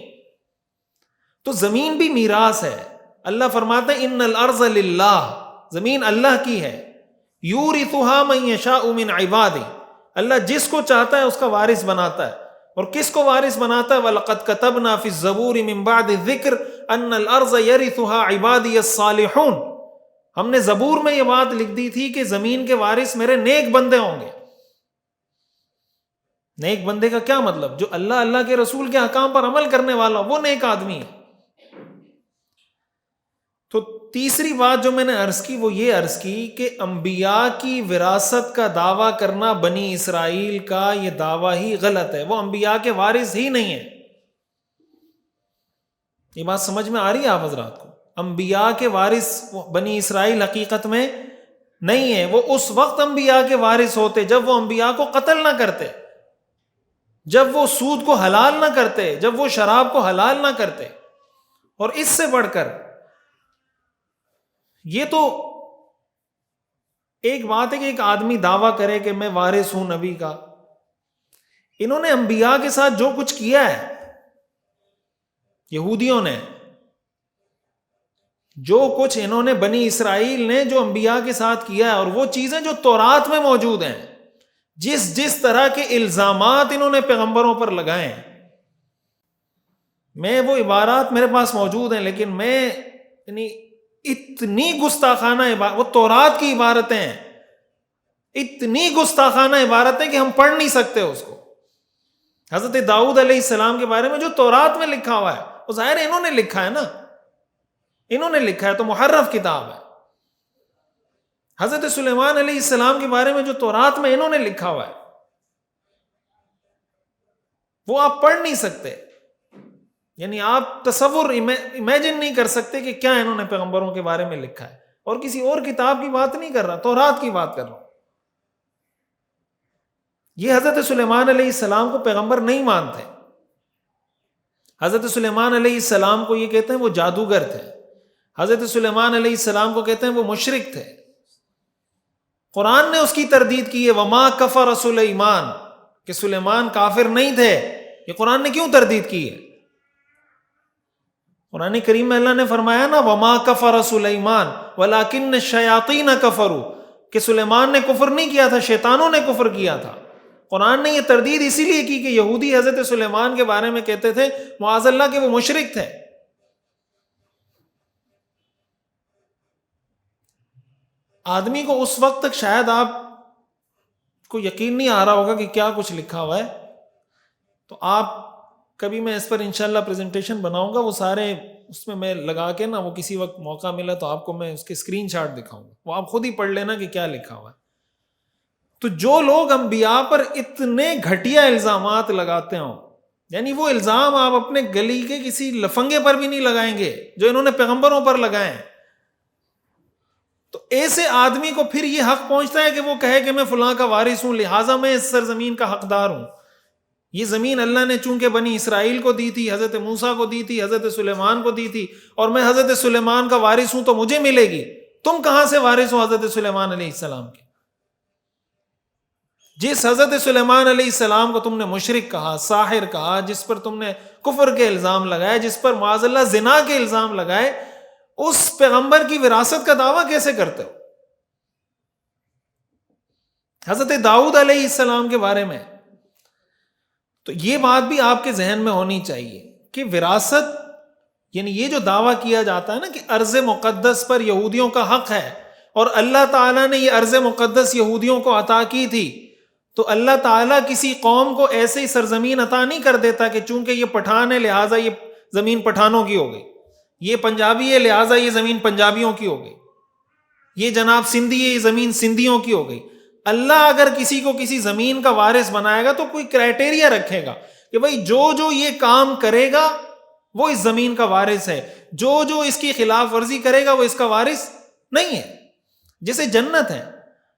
تو زمین بھی میراث ہے. اللہ فرماتے ہیں ان الارض للہ، زمین اللہ کی ہے. یورثھا من یشاء من عبادہ، اللہ جس کو چاہتا ہے اس کا وارث بناتا ہے. اور کس کو وارث بناتا ہے؟ وَلَقَدْ كَتَبْنَا فِي الزَّبُورِ مِن بَعْدِ الذِّكْرِ أَنَّ الْأَرْضَ يَرِثُهَا عِبَادِيَ الصَّالِحُونَ. ہم نے زبور میں یہ بات لکھ دی تھی کہ زمین کے وارث میرے نیک بندے ہوں گے. نیک بندے کا کیا مطلب؟ جو اللہ کے رسول کے احکام پر عمل کرنے والا، وہ نیک آدمی ہے. تو تیسری بات جو میں نے عرض کی وہ یہ عرض کی کہ انبیاء کی وراثت کا دعویٰ کرنا بنی اسرائیل کا یہ دعویٰ ہی غلط ہے. وہ انبیاء کے وارث ہی نہیں ہیں. یہ بات سمجھ میں آ رہی ہے آپ حضرات کو؟ انبیاء کے وارث بنی اسرائیل حقیقت میں نہیں ہے. وہ اس وقت انبیاء کے وارث ہوتے جب وہ انبیاء کو قتل نہ کرتے، جب وہ سود کو حلال نہ کرتے، جب وہ شراب کو حلال نہ کرتے. اور اس سے بڑھ کر یہ تو ایک بات ہے کہ ایک آدمی دعویٰ کرے کہ میں وارث ہوں نبی کا. انہوں نے انبیاء کے ساتھ جو کچھ کیا ہے، یہودیوں نے جو کچھ، انہوں نے بنی اسرائیل نے جو انبیاء کے ساتھ کیا ہے، اور وہ چیزیں جو تورات میں موجود ہیں، جس طرح کے الزامات انہوں نے پیغمبروں پر لگائے ہیں، میں وہ عبارات میرے پاس موجود ہیں، لیکن میں یعنی اتنی گستاخانہ وہ تورات کی عبارتیں ہیں، اتنی گستاخانہ عبارتیں کہ ہم پڑھ نہیں سکتے اس کو۔ حضرت داؤد علیہ السلام کے بارے میں جو تورات میں لکھا ہوا ہے، وہ ظاہر ہے انہوں نے لکھا ہے نا، انہوں نے لکھا ہے تو محرف کتاب ہے۔ حضرت سلیمان علیہ السلام کے بارے میں جو تورات میں انہوں نے لکھا ہوا ہے، وہ آپ پڑھ نہیں سکتے، یعنی آپ تصور امیجن نہیں کر سکتے کہ کیا انہوں نے پیغمبروں کے بارے میں لکھا ہے۔ اور کسی اور کتاب کی بات نہیں کر رہا، تورات کی بات کر رہا ہوں۔ یہ حضرت سلیمان علیہ السلام کو پیغمبر نہیں مانتے۔ حضرت سلیمان علیہ السلام کو یہ کہتے ہیں وہ جادوگر تھے، حضرت سلیمان علیہ السلام کو کہتے ہیں وہ مشرک تھے۔ قرآن نے اس کی تردید کی ہے، وما کفر سلیمان، کہ سلیمان کافر نہیں تھے۔ یہ قرآن نے کیوں تردید کی ہے؟ قرآن کریم میں اللہ نے فرمایا نا وما کفر سلیمان ولکن الشیاطین کفروا، کہ سلیمان نے کفر نہیں کیا تھا، شیطانوں نے کفر کیا تھا۔ قرآن نے یہ تردید اسی لیے کی کہ یہودی حضرت سلیمان کے بارے میں کہتے تھے معاذ اللہ کہ وہ مشرک تھے۔ آدمی کو اس وقت تک شاید آپ کو یقین نہیں آ رہا ہوگا کہ کیا کچھ لکھا ہوا ہے، تو آپ کبھی میں اس پر انشاءاللہ پریزنٹیشن بناؤں گا، وہ سارے اس میں لگا کے نا، وہ کسی وقت موقع ملا تو آپ کو میں اس کے اسکرین شاٹ دکھاؤں گا، وہ آپ خود ہی پڑھ لینا کہ کیا لکھا ہوا ہے۔ تو جو لوگ انبیاء پر اتنے گھٹیا الزامات لگاتے ہوں، یعنی وہ الزام آپ اپنے گلی کے کسی لفنگے پر بھی نہیں لگائیں گے جو انہوں نے پیغمبروں پر لگائے ہیں، تو ایسے آدمی کو پھر یہ حق پہنچتا ہے کہ وہ کہے کہ میں فلاں کا وارث ہوں، لہٰذا میں اس سرزمین کا حقدار ہوں۔ یہ زمین اللہ نے چونکہ بنی اسرائیل کو دی تھی، حضرت موسیٰ کو دی تھی، حضرت سلیمان کو دی تھی، اور میں حضرت سلیمان کا وارث ہوں تو مجھے ملے گی۔ تم کہاں سے وارث ہو حضرت سلیمان علیہ السلام کے؟ جس حضرت سلیمان علیہ السلام کو تم نے مشرک کہا، ساحر کہا، جس پر تم نے کفر کے الزام لگائے، جس پر معاذ اللہ زنا کے الزام لگائے، اس پیغمبر کی وراثت کا دعویٰ کیسے کرتے ہو؟ حضرت داؤد علیہ السلام کے بارے میں تو یہ بات بھی آپ کے ذہن میں ہونی چاہیے کہ وراثت، یعنی یہ جو دعویٰ کیا جاتا ہے نا کہ ارض مقدس پر یہودیوں کا حق ہے، اور اللہ تعالیٰ نے یہ ارض مقدس یہودیوں کو عطا کی تھی، تو اللہ تعالیٰ کسی قوم کو ایسے ہی سرزمین عطا نہیں کر دیتا کہ چونکہ یہ پٹھان ہے لہٰذا یہ زمین پٹھانوں کی ہو گئی، یہ پنجابی ہے لہٰذا یہ زمین پنجابیوں کی ہو گئی، یہ جناب سندھی ہے یہ زمین سندھیوں کی ہو گئی۔ اللہ اگر کسی کو کسی زمین کا وارث بنائے گا تو کوئی کرائٹیریا رکھے گا کہ بھئی جو یہ کام کرے گا وہ اس زمین کا وارث ہے، جو اس کی خلاف ورزی کرے گا وہ اس کا وارث نہیں ہے۔ جیسے جنت ہے،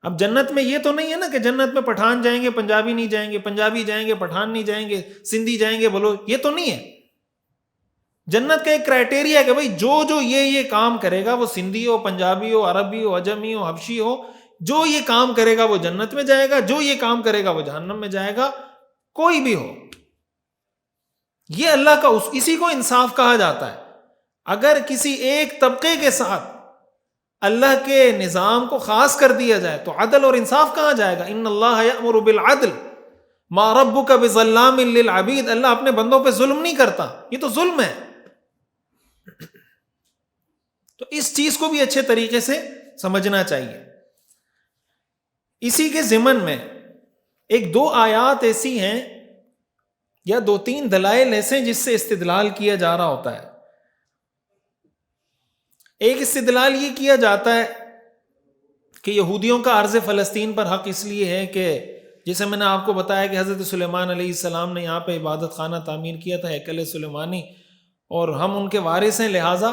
اب جنت میں یہ تو نہیں ہے نا کہ جنت میں پٹھان جائیں گے پنجابی نہیں جائیں گے، پنجابی جائیں گے پٹھان نہیں جائیں گے، سندھی جائیں گے بولو، یہ تو نہیں ہے۔ جنت کا ایک کرائٹیریا ہے کہ بھئی جو یہ کام کرے گا وہ سندھی ہو، پنجابی ہو، عربی ہو، عجمی ہو، حبشی ہو، جو یہ کام کرے گا وہ جنت میں جائے گا، جو یہ کام کرے گا وہ جہنم میں جائے گا، کوئی بھی ہو۔ یہ اللہ کا اسی کو انصاف کہا جاتا ہے۔ اگر کسی ایک طبقے کے ساتھ اللہ کے نظام کو خاص کر دیا جائے تو عدل اور انصاف کہاں جائے گا؟ ان اللہ یأمر بالعدل ما ربک بظلام للعبید، اللہ اپنے بندوں پہ ظلم نہیں کرتا، یہ تو ظلم ہے۔ تو اس چیز کو بھی اچھے طریقے سے سمجھنا چاہیے۔ اسی کے ضمن میں ایک دو آیات ایسی ہیں یا دو تین دلائل ایسے جس سے استدلال کیا جا رہا ہوتا ہے۔ ایک استدلال یہ کیا جاتا ہے کہ یہودیوں کا ارض فلسطین پر حق اس لیے ہے کہ جیسے میں نے آپ کو بتایا کہ حضرت سلیمان علیہ السلام نے یہاں پہ عبادت خانہ تعمیر کیا تھا، ہیکل سلیمانی، اور ہم ان کے وارث ہیں لہٰذا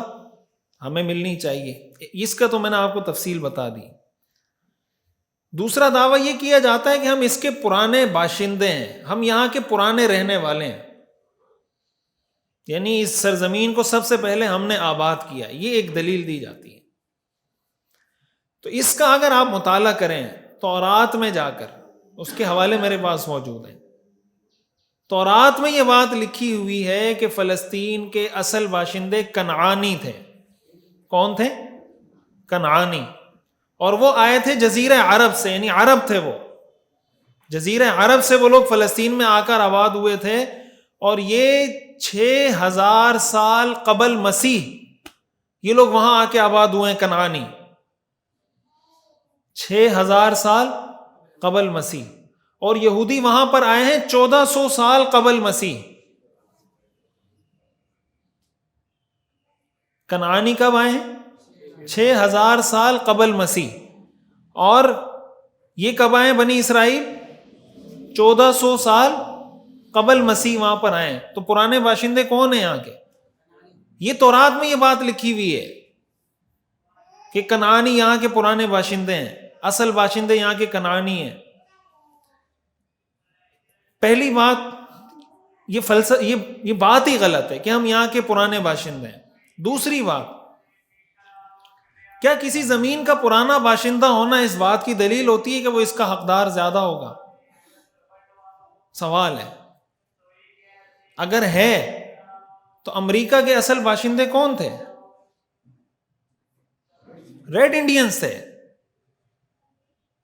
ہمیں ملنی چاہیے۔ اس کا تو میں نے آپ کو تفصیل بتا دی۔ دوسرا دعویٰ یہ کیا جاتا ہے کہ ہم اس کے پرانے باشندے ہیں، ہم یہاں کے پرانے رہنے والے ہیں، یعنی اس سرزمین کو سب سے پہلے ہم نے آباد کیا، یہ ایک دلیل دی جاتی ہے۔ تو اس کا اگر آپ مطالعہ کریں تورات میں جا کر، اس کے حوالے میرے پاس موجود ہیں، تورات میں یہ بات لکھی ہوئی ہے کہ فلسطین کے اصل باشندے کنعانی تھے۔ کون تھے؟ کنعانی، اور وہ آئے تھے جزیرہ عرب سے، یعنی عرب تھے وہ، جزیرہ عرب سے وہ لوگ فلسطین میں آ کر آباد ہوئے تھے، اور یہ 6000 سال قبل مسیح یہ لوگ وہاں آ کے آباد ہوئے ہیں، کنعانی 6000 سال قبل مسیح، اور یہودی وہاں پر آئے ہیں 1400 سال قبل مسیح۔ کنعانی کب آئے ہیں؟ 6000 سال قبل مسیح، اور یہ کب آئے بنی اسرائیل؟ 1400 سال قبل مسیح وہاں پر آئے ہیں۔ تو پرانے باشندے کون ہیں یہاں کے؟ یہ تورات میں یہ بات لکھی ہوئی ہے کہ کنعانی یہاں کے پرانے باشندے ہیں، اصل باشندے یہاں کے کنعانی ہیں۔ پہلی بات یہ بات ہی غلط ہے کہ ہم یہاں کے پرانے باشندے ہیں۔ دوسری بات، کیا کسی زمین کا پرانا باشندہ ہونا اس بات کی دلیل ہوتی ہے کہ وہ اس کا حقدار زیادہ ہوگا؟ سوال ہے۔ اگر ہے تو امریکہ کے اصل باشندے کون تھے؟ ریڈ انڈینز تھے،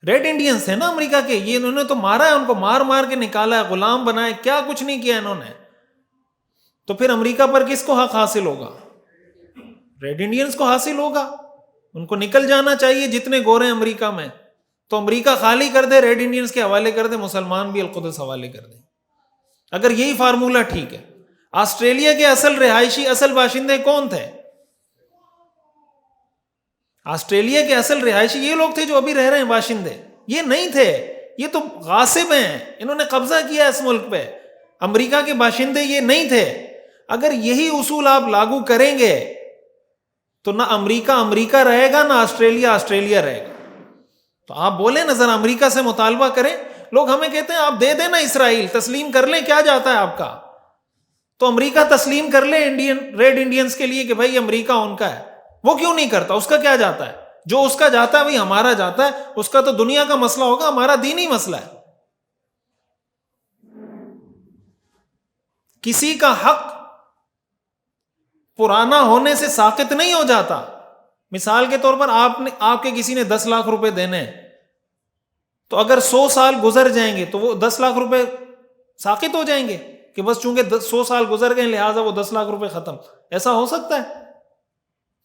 ریڈ انڈینز تھے نا امریکہ کے۔ یہ انہوں نے تو مارا ہے، ان کو مار مار کے نکالا ہے، غلام بنائے، کیا کچھ نہیں کیا انہوں نے۔ تو پھر امریکہ پر کس کو حق حاصل ہوگا؟ ریڈ انڈینز کو حاصل ہوگا۔ ان کو نکل جانا چاہیے جتنے گورے ہیں امریکہ میں، تو امریکہ خالی کر دے، ریڈ انڈینز کے حوالے کر دے، مسلمان بھی القدس حوالے کر دے، اگر یہی فارمولہ ٹھیک ہے۔ آسٹریلیا کے اصل رہائشی، اصل باشندے کون تھے؟ آسٹریلیا کے اصل رہائشی یہ لوگ تھے جو ابھی رہ رہے ہیں باشندے، یہ نہیں تھے، یہ تو غاصب ہیں، انہوں نے قبضہ کیا اس ملک پہ۔ امریکہ کے باشندے یہ نہیں تھے۔ اگر یہی اصول آپ لاگو کریں گے تو نہ امریکہ امریکہ رہے گا، نہ آسٹریلیا آسٹریلیا رہے گا۔ تو آپ بولیں نا، ذرا امریکہ سے مطالبہ کریں۔ لوگ ہمیں کہتے ہیں آپ دے دیں نا اسرائیل، تسلیم کر لیں، کیا جاتا ہے آپ کا؟ تو امریکہ تسلیم کر لے ریڈ انڈینز کے لیے کہ بھائی امریکہ ان کا ہے، وہ کیوں نہیں کرتا؟ اس کا کیا جاتا ہے؟ جو اس کا جاتا ہے وہی ہمارا جاتا ہے، اس کا تو دنیا کا مسئلہ ہوگا، ہمارا دینی مسئلہ ہے۔ کسی کا حق پرانا ہونے سے ساقط نہیں ہو جاتا۔ مثال کے طور پر آپ کے کسی نے 10 لاکھ روپے دینے ہیں، تو اگر 100 سال گزر جائیں گے تو وہ 10 لاکھ روپے ساقط ہو جائیں گے کہ بس چونکہ 100 سال گزر گئے لہٰذا وہ 10 لاکھ روپے ختم۔ ایسا ہو سکتا ہے؟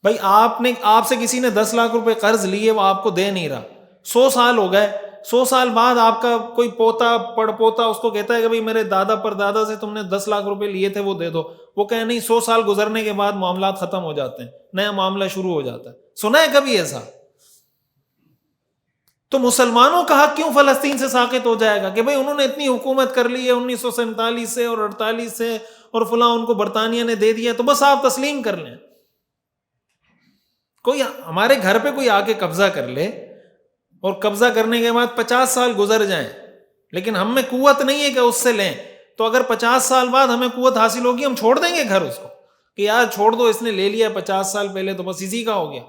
بھائی آپ سے کسی نے 10 لاکھ روپے قرض لیے، وہ آپ کو دے نہیں رہا، 100 سال ہو گئے، 100 سال بعد آپ کا کوئی پوتا پڑ پوتا اس کو کہتا ہے کہ بھائی میرے دادا پر دادا سے تم نے 10 لاکھ روپے لیے تھے، وہ دے دو۔ وہ کہے نہیں، 100 سال گزرنے کے بعد معاملات ختم ہو جاتے ہیں، نیا معاملہ شروع ہو جاتا ہے۔ سنا ہے کبھی ایسا؟ تو مسلمانوں کا حق کیوں فلسطین سے ساقط ہو جائے گا کہ بھئی انہوں نے اتنی حکومت کر لی ہے 1947 سے اور 48 سے، اور فلاں ان کو برطانیہ نے دے دیا، تو بس آپ تسلیم کر لیں۔ کوئی ہمارے گھر پہ کوئی آ کے قبضہ کر لے، اور قبضہ کرنے کے بعد 50 سال گزر جائیں، لیکن ہم میں قوت نہیں ہے کہ اس سے لیں، تو اگر 50 سال بعد ہمیں قوت حاصل ہوگی، ہم چھوڑ دیں گے گھر اس کو کہ یار چھوڑ دو، اس نے لے لیا 50 سال پہلے تو بس اسی کا ہو گیا۔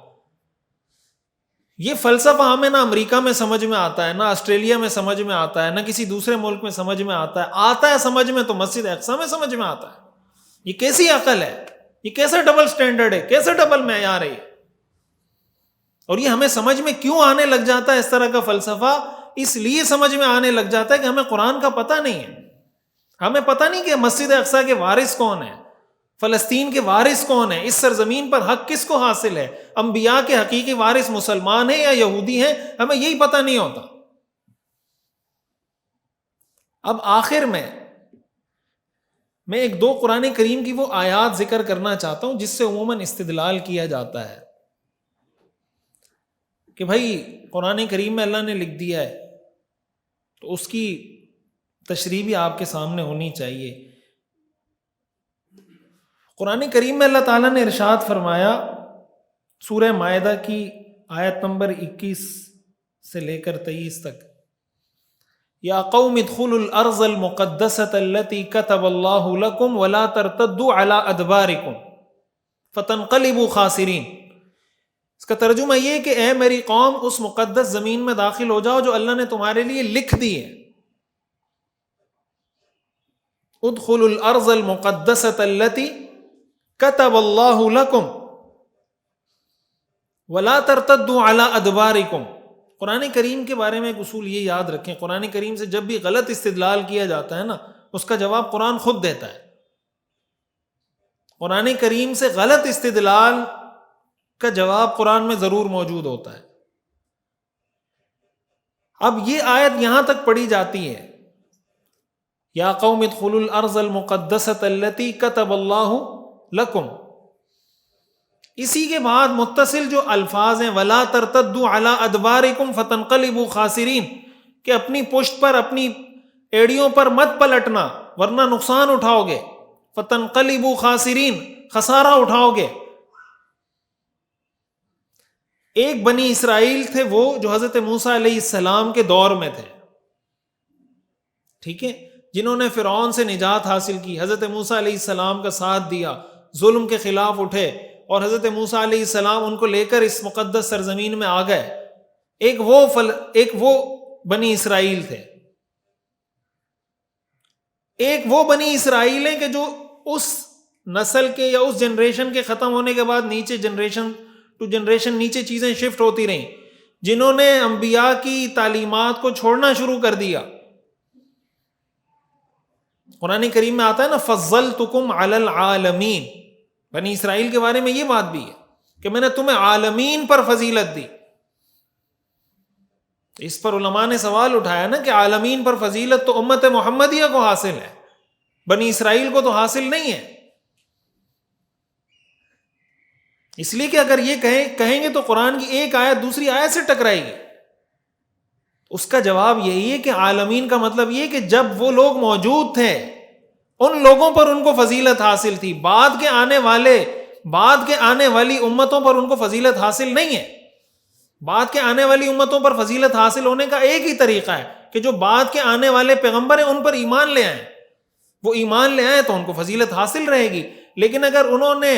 یہ فلسفہ ہمیں نہ امریکہ میں سمجھ میں آتا ہے، نہ آسٹریلیا میں سمجھ میں آتا ہے، نہ کسی دوسرے ملک میں سمجھ میں آتا ہے سمجھ میں تو مسجد اقصی میں سمجھ میں آتا ہے۔ یہ کیسی عقل ہے؟ یہ کیسا ڈبل سٹینڈرڈ ہے؟ کیسے ڈبل معیار ہے یہ؟ اور یہ ہمیں سمجھ میں کیوں آنے لگ جاتا ہے اس طرح کا فلسفہ؟ اس لیے سمجھ میں آنے لگ جاتا ہے کہ ہمیں قرآن کا پتہ نہیں ہے، ہمیں پتہ نہیں کہ مسجد اقصی کے وارث کون ہیں، فلسطین کے وارث کون ہیں، اس سرزمین پر حق کس کو حاصل ہے، انبیاء کے حقیقی وارث مسلمان ہیں یا یہودی ہیں، ہمیں یہی پتہ نہیں ہوتا۔ اب آخر میں ایک دو قرآن کریم کی وہ آیات ذکر کرنا چاہتا ہوں جس سے عموماً استدلال کیا جاتا ہے کہ بھائی قرآن کریم میں اللہ نے لکھ دیا ہے تو اس کی تشریح بھی آپ کے سامنے ہونی چاہیے۔ قرآن کریم میں اللہ تعالیٰ نے ارشاد فرمایا، سورہ مائدہ کی آیت نمبر 21 سے لے کر 23 تک، یا قوم ادخلوا الارض المقدسۃ التي كتب الله لكم ولا ترتدوا على ادباركم فتنقلبوا خاسرین۔ اس کا ترجمہ یہ کہ اے میری قوم، اس مقدس زمین میں داخل ہو جاؤ جو اللہ نے تمہارے لیے لکھ دی ہے۔ ادخلوا الارض المقدسۃ التي كتب الله لكم ولا ترتدوا على ادباركم۔ قرآن کریم کے بارے میں ایک اصول یہ یاد رکھیں، قرآن کریم سے جب بھی غلط استدلال کیا جاتا ہے نا، اس کا جواب قرآن خود دیتا ہے۔ قرآن کریم سے غلط استدلال کا جواب قرآن میں ضرور موجود ہوتا ہے۔ اب یہ آیت یہاں تک پڑھی جاتی ہے، یا قوم ادخلوا الارض المقدسۃ التی کتب اللہ لکم، اسی کے بعد متصل جو الفاظ ہیں ولا ترتدوا علی ادبارکم فتنقلبوا خاسرین، کہ اپنی پشت پر، اپنی ایڑیوں پر مت پلٹنا ورنہ نقصان اٹھاؤ گے، فتنقلبوا خاسرین، خسارہ اٹھاؤ گے۔ ایک بنی اسرائیل تھے وہ جو حضرت موسیٰ علیہ السلام کے دور میں تھے، ٹھیک ہے، جنہوں نے فرعون سے نجات حاصل کی، حضرت موسیٰ علیہ السلام کا ساتھ دیا، ظلم کے خلاف اٹھے، اور حضرت موسیٰ علیہ السلام ان کو لے کر اس مقدس سرزمین میں آ گئے۔ ایک وہ بنی اسرائیل تھے، ایک وہ بنی اسرائیل ہیں کہ جو اس نسل کے یا اس جنریشن کے ختم ہونے کے بعد نیچے جنریشن ٹو جنریشن نیچے چیزیں شفٹ ہوتی رہیں، جنہوں نے انبیاء کی تعلیمات کو چھوڑنا شروع کر دیا۔ قرآن کریم میں آتا ہے نا فضلتکم علی العالمین، بنی اسرائیل کے بارے میں یہ بات بھی ہے کہ میں نے تمہیں عالمین پر فضیلت دی۔ اس پر علماء نے سوال اٹھایا نا کہ عالمین پر فضیلت تو امت محمدیہ کو حاصل ہے، بنی اسرائیل کو تو حاصل نہیں ہے۔ اس لیے کہ اگر یہ کہیں گے تو قرآن کی ایک آیت دوسری آیت سے ٹکرائے گی۔ اس کا جواب یہی ہے کہ عالمین کا مطلب یہ کہ جب وہ لوگ موجود تھے ان لوگوں پر ان کو فضیلت حاصل تھی، بعد کے آنے والی امتوں پر ان کو فضیلت حاصل نہیں ہے۔ بعد کے آنے والی امتوں پر فضیلت حاصل ہونے کا ایک ہی طریقہ ہے کہ جو بعد کے آنے والے پیغمبر ہیں ان پر ایمان لے آئیں، وہ ایمان لے آئیں تو ان کو فضیلت حاصل رہے گی۔ لیکن اگر انہوں نے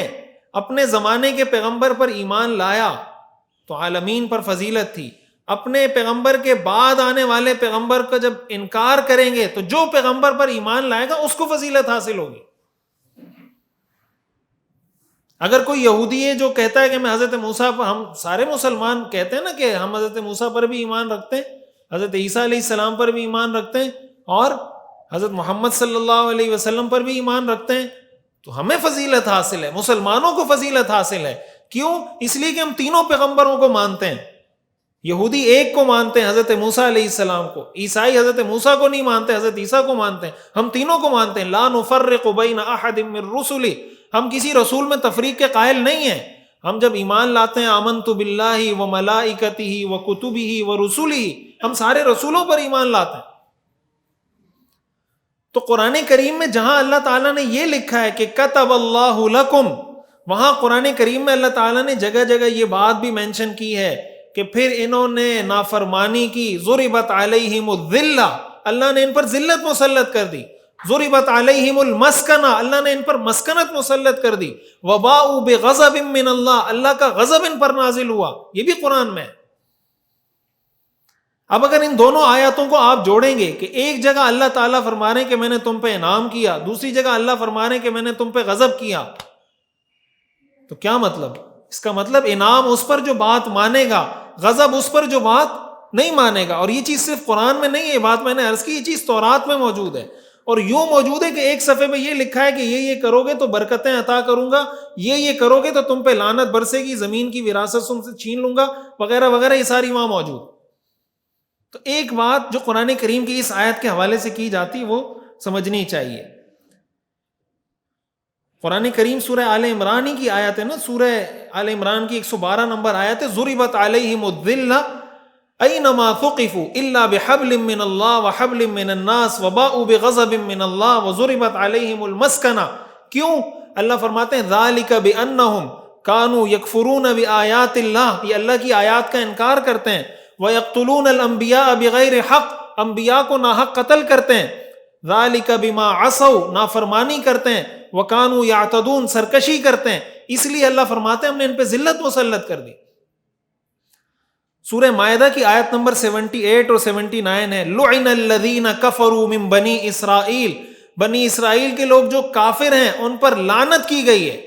اپنے زمانے کے پیغمبر پر ایمان لایا تو عالمین پر فضیلت تھی، اپنے پیغمبر کے بعد آنے والے پیغمبر کا جب انکار کریں گے تو جو پیغمبر پر ایمان لائے گا اس کو فضیلت حاصل ہوگی۔ اگر کوئی یہودی ہے جو کہتا ہے کہ میں حضرت موسیٰ پر، ہم سارے مسلمان کہتے ہیں نا کہ ہم حضرت موسیٰ پر بھی ایمان رکھتے ہیں، حضرت عیسیٰ علیہ السلام پر بھی ایمان رکھتے ہیں، اور حضرت محمد صلی اللہ علیہ وسلم پر بھی ایمان رکھتے ہیں، تو ہمیں فضیلت حاصل ہے، مسلمانوں کو فضیلت حاصل ہے۔ کیوں؟ اس لیے کہ ہم تینوں پیغمبروں کو مانتے ہیں۔ یہودی ایک کو مانتے ہیں، حضرت موسیٰ علیہ السلام کو، عیسائی حضرت موسیٰ کو نہیں مانتے، حضرت عیسیٰ کو مانتے ہیں، ہم تینوں کو مانتے ہیں۔ لا نفرق بین احد من رسلی، ہم کسی رسول میں تفریق کے قائل نہیں ہیں۔ ہم جب ایمان لاتے ہیں آمنت باللہ و ملائکتہ و کتبہ و رسلہ، ہم سارے رسولوں پر ایمان لاتے ہیں۔ تو قرآن کریم میں جہاں اللہ تعالیٰ نے یہ لکھا ہے کہ کتب اللہ لکم، وہاں قرآن کریم میں اللہ تعالیٰ نے جگہ جگہ یہ بات بھی مینشن کی ہے کہ پھر انہوں نے نافرمانی کی، ضربت علیہم الذلہ، اللہ نے ان پر ذلت مسلط کر دی، ضربت علیہم المسکنہ، اللہ نے ان پر مسکنت مسلط کر دی، وباؤوا بغضب من اللہ، اللہ کا غضب ان پر نازل ہوا، یہ بھی قرآن میں ہے۔ اب اگر ان دونوں آیاتوں کو آپ جوڑیں گے کہ ایک جگہ اللہ تعالیٰ فرما رہے ہیں کہ میں نے تم پہ انعام کیا، دوسری جگہ اللہ فرما رہے ہیں کہ میں نے تم پہ غضب کیا، تو کیا مطلب؟ اس کا مطلب انعام اس پر جو بات مانے گا، غضب اس پر جو بات نہیں مانے گا۔ اور یہ چیز صرف قرآن میں نہیں ہے، یہ بات میں نے عرض کی، یہ چیز تورات میں موجود ہے، اور یوں موجود ہے کہ ایک صفحے پہ یہ لکھا ہے کہ یہ کرو گے تو برکتیں عطا کروں گا، یہ کرو گے تو تم پہ لعنت برسے گی، زمین کی وراثت تم سے چھین لوں گا، وغیرہ وغیرہ، یہ ساری وہاں موجود۔ تو ایک بات جو قرآن کریم کی اس آیت کے حوالے سے کی جاتی وہ سمجھنی چاہیے۔ قرآن کریم سورہ آل عمران کی آیت ہے نا، سورہ آل عمران کی 112 نمبر آیت ہے، ضربت علیہم الذلہ اینما ثقفوا الا بحبل من اللہ وحبل من الناس وباؤوا بغضب من اللہ وضربت علیہم المسکنہ۔ کیوں؟ اللہ فرماتے ہیں ذالک بانہم کانوا یکفرون بآیات اللہ، یہ اللہ کی آیات کا انکار کرتے ہیں، وَيَقْتُلُونَ الْأَنْبِيَاءَ بِغَيْرِ حق، انبیاء کو ناحق قتل کرتے ہیں، ذَلِكَ بِمَا عَصَوْا، نافرمانی کرتے ہیں، وَكَانُوا يَعْتَدُونَ، سرکشی کرتے ہیں، اس لیے اللہ فرماتے ہیں ہم نے ان پہ ذلت مسلط کر دی۔ سورہ مائدہ کی آیت نمبر 78 اور 79 ہے، لُعِنَ الَّذِينَ كَفَرُوا مِن بَنِي إِسْرَائِيل، بنی اسرائیل کے لوگ جو کافر ہیں ان پر لعنت کی گئی ہے۔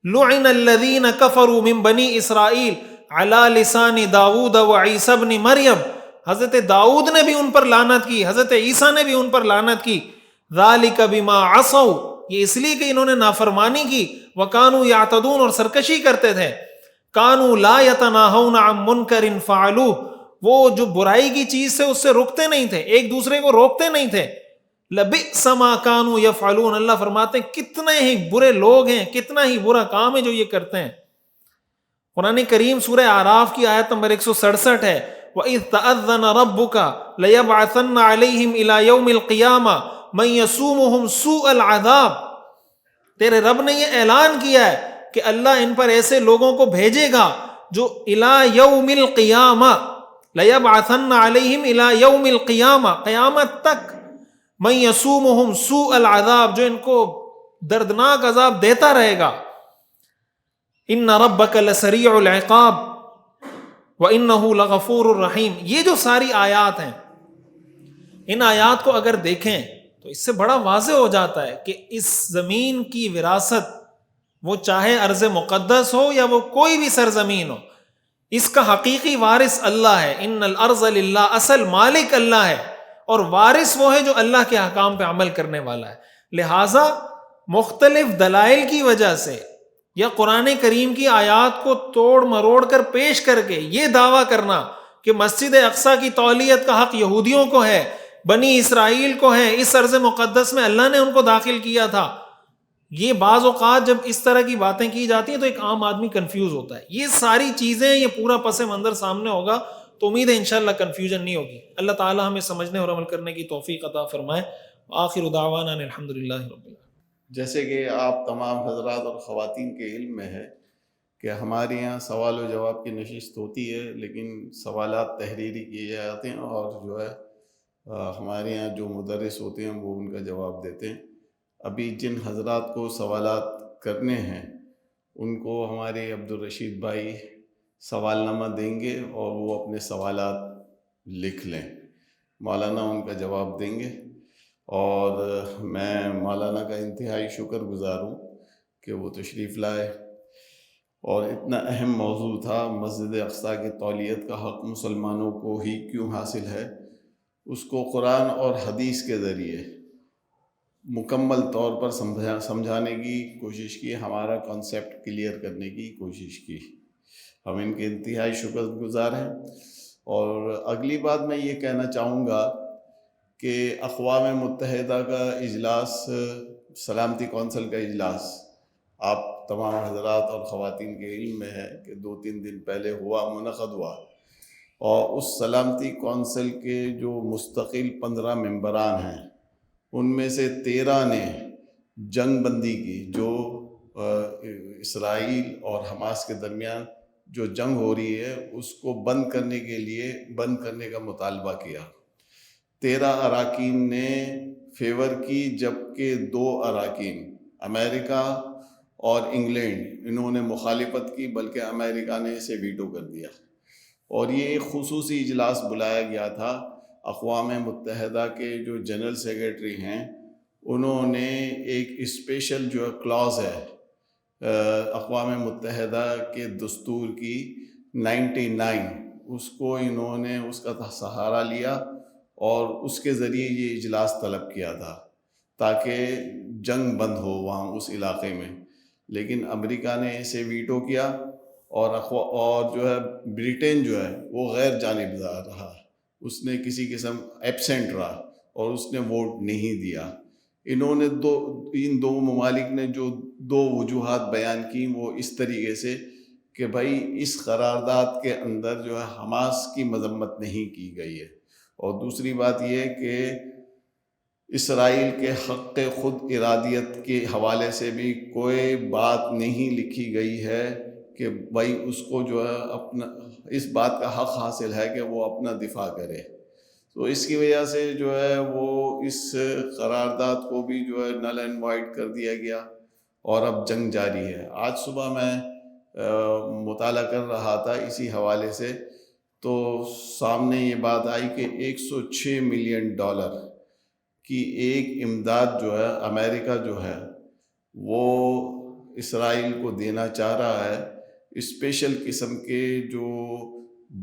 لُعِنَ الَّذِينَ كَفَرُوا مِن بَنِي إِسْرَائِيل علی لسان داؤد و عیسی ابن مریم، حضرت داؤد نے بھی ان پر لعنت کی، حضرت عیسیٰ نے بھی ان پر لعنت کی. ذالک بما عصوا، یہ اس لیے کہ انہوں نے نافرمانی کی، وکانوا یعتدون، اور سرکشی کرتے تھے. کانوا لا یتناہون عن منکر فعلوہ، وہ جو برائی کی چیز سے اس سے رکتے نہیں تھے، ایک دوسرے کو روکتے نہیں تھے. لبئس ما کانوا یفعلون، اللہ فرماتے ہیں کتنے ہی برے لوگ ہیں، کتنا ہی برا کام ہے جو یہ کرتے ہیں. قرآن کریم سورہ اعراف کی آیت نمبر 167 ہے، وَإِذْ تَأَذَّنَ رَبُّكَ لَيَبْعَثَنَّ عَلَيْهِمْ إِلَى يَوْمِ الْقِيَامَةِ مَن يَسُومُهُمْ سُوءَ الْعَذَابِ، تیرے رب نے یہ اعلان کیا ہے کہ اللہ ان پر ایسے لوگوں کو بھیجے گا جو إِلَى يَوْمِ الْقِيَامَةِ لَيَبْعَثَنَّ عَلَيْهِمْ إِلَى يَوْمِ الْقِيَامَةِ، قیامت تک، مَن يَسُومُهُمْ سُوءَ الْعَذَابِ، جو ان کو دردناک عذاب دیتا رہے گا. ان ربک لسریع العقاب وانہ لغفور الرحیم. یہ جو ساری آیات ہیں، ان آیات کو اگر دیکھیں تو اس سے بڑا واضح ہو جاتا ہے کہ اس زمین کی وراثت، وہ چاہے ارض مقدس ہو یا وہ کوئی بھی سرزمین ہو، اس کا حقیقی وارث اللہ ہے. ان الارض للہ، اصل مالک اللہ ہے، اور وارث وہ ہے جو اللہ کے احکام پہ عمل کرنے والا ہے. لہٰذا مختلف دلائل کی وجہ سے یا قرآن کریم کی آیات کو توڑ مروڑ کر پیش کر کے یہ دعویٰ کرنا کہ مسجد اقصیٰ کی تولیت کا حق یہودیوں کو ہے، بنی اسرائیل کو ہے، اس ارض مقدس میں اللہ نے ان کو داخل کیا تھا، یہ بعض اوقات جب اس طرح کی باتیں کی جاتی ہیں تو ایک عام آدمی کنفیوز ہوتا ہے. یہ ساری چیزیں، یہ پورا پس منظر سامنے ہوگا تو امید ہے انشاءاللہ کنفیوژن نہیں ہوگی. اللہ تعالی ہمیں سمجھنے اور عمل کرنے کی توفیق عطا فرمائے. آخر دعوانا ان الحمدللہ رب العالمین.
جیسے کہ آپ تمام حضرات اور خواتین کے علم میں ہے کہ ہمارے یہاں سوال و جواب کی نشست ہوتی ہے، لیکن سوالات تحریری کیے جاتے ہیں، اور جو ہے ہمارے یہاں جو مدرس ہوتے ہیں وہ ان کا جواب دیتے ہیں. ابھی جن حضرات کو سوالات کرنے ہیں ان کو ہمارے عبدالرشید بھائی سوال نامہ دیں گے اور وہ اپنے سوالات لکھ لیں، مولانا ان کا جواب دیں گے. اور میں مولانا کا انتہائی شکر گزار ہوں کہ وہ تشریف لائے. اور اتنا اہم موضوع تھا، مسجد اقصیٰ کی تولیت کا حق مسلمانوں کو ہی کیوں حاصل ہے، اس کو قرآن اور حدیث کے ذریعے مکمل طور پر سمجھانے کی کوشش کی، ہمارا کانسیپٹ کلیئر کرنے کی کوشش کی. ہم ان کے انتہائی شکر گزار ہیں. اور اگلی بات میں یہ کہنا چاہوں گا کہ اقوام متحدہ کا اجلاس، سلامتی کونسل کا اجلاس، آپ تمام حضرات اور خواتین کے علم میں ہے کہ 2-3 دن پہلے منعقد ہوا، اور اس سلامتی کونسل کے جو مستقل 15 ممبران ہیں ان میں سے 13 نے جنگ بندی کی، جو اسرائیل اور حماس کے درمیان جو جنگ ہو رہی ہے اس کو بند کرنے کا مطالبہ کیا. 13 اراکین نے فیور کی، جبکہ 2 اراکین امریکہ اور انگلینڈ انہوں نے مخالفت کی، بلکہ امریکہ نے اسے ویٹو کر دیا. اور یہ ایک خصوصی اجلاس بلایا گیا تھا. اقوام متحدہ کے جو جنرل سیکریٹری ہیں انہوں نے ایک اسپیشل جو کلاز ہے اقوام متحدہ کے دستور کی 99، اس کو انہوں نے اس کا سہارا لیا اور اس کے ذریعے یہ اجلاس طلب کیا تھا تاکہ جنگ بند ہو وہاں اس علاقے میں. لیکن امریکہ نے اسے ویٹو کیا، اور جو ہے برٹن جو ہے وہ غیر جانبدار رہا، اس نے کسی قسم ایبسینٹ رہا اور اس نے ووٹ نہیں دیا. انہوں نے ان دو ممالک نے جو 2 وجوہات بیان کی وہ اس طریقے سے کہ بھائی اس قرارداد کے اندر جو ہے حماس کی مذمت نہیں کی گئی ہے، اور دوسری بات یہ کہ اسرائیل کے حق خود ارادیت کے حوالے سے بھی کوئی بات نہیں لکھی گئی ہے کہ بھائی اس کو جو ہے اپنا اس بات کا حق حاصل ہے کہ وہ اپنا دفاع کرے. تو اس کی وجہ سے جو ہے وہ اس قرارداد کو بھی جو ہے نل اینڈ وائڈ کر دیا گیا، اور اب جنگ جاری ہے. آج صبح میں مطالعہ کر رہا تھا اسی حوالے سے، تو سامنے یہ بات آئی کہ $106 ملین کی ایک امداد جو ہے امریکہ جو ہے وہ اسرائیل کو دینا چاہ رہا ہے. اسپیشل قسم کے جو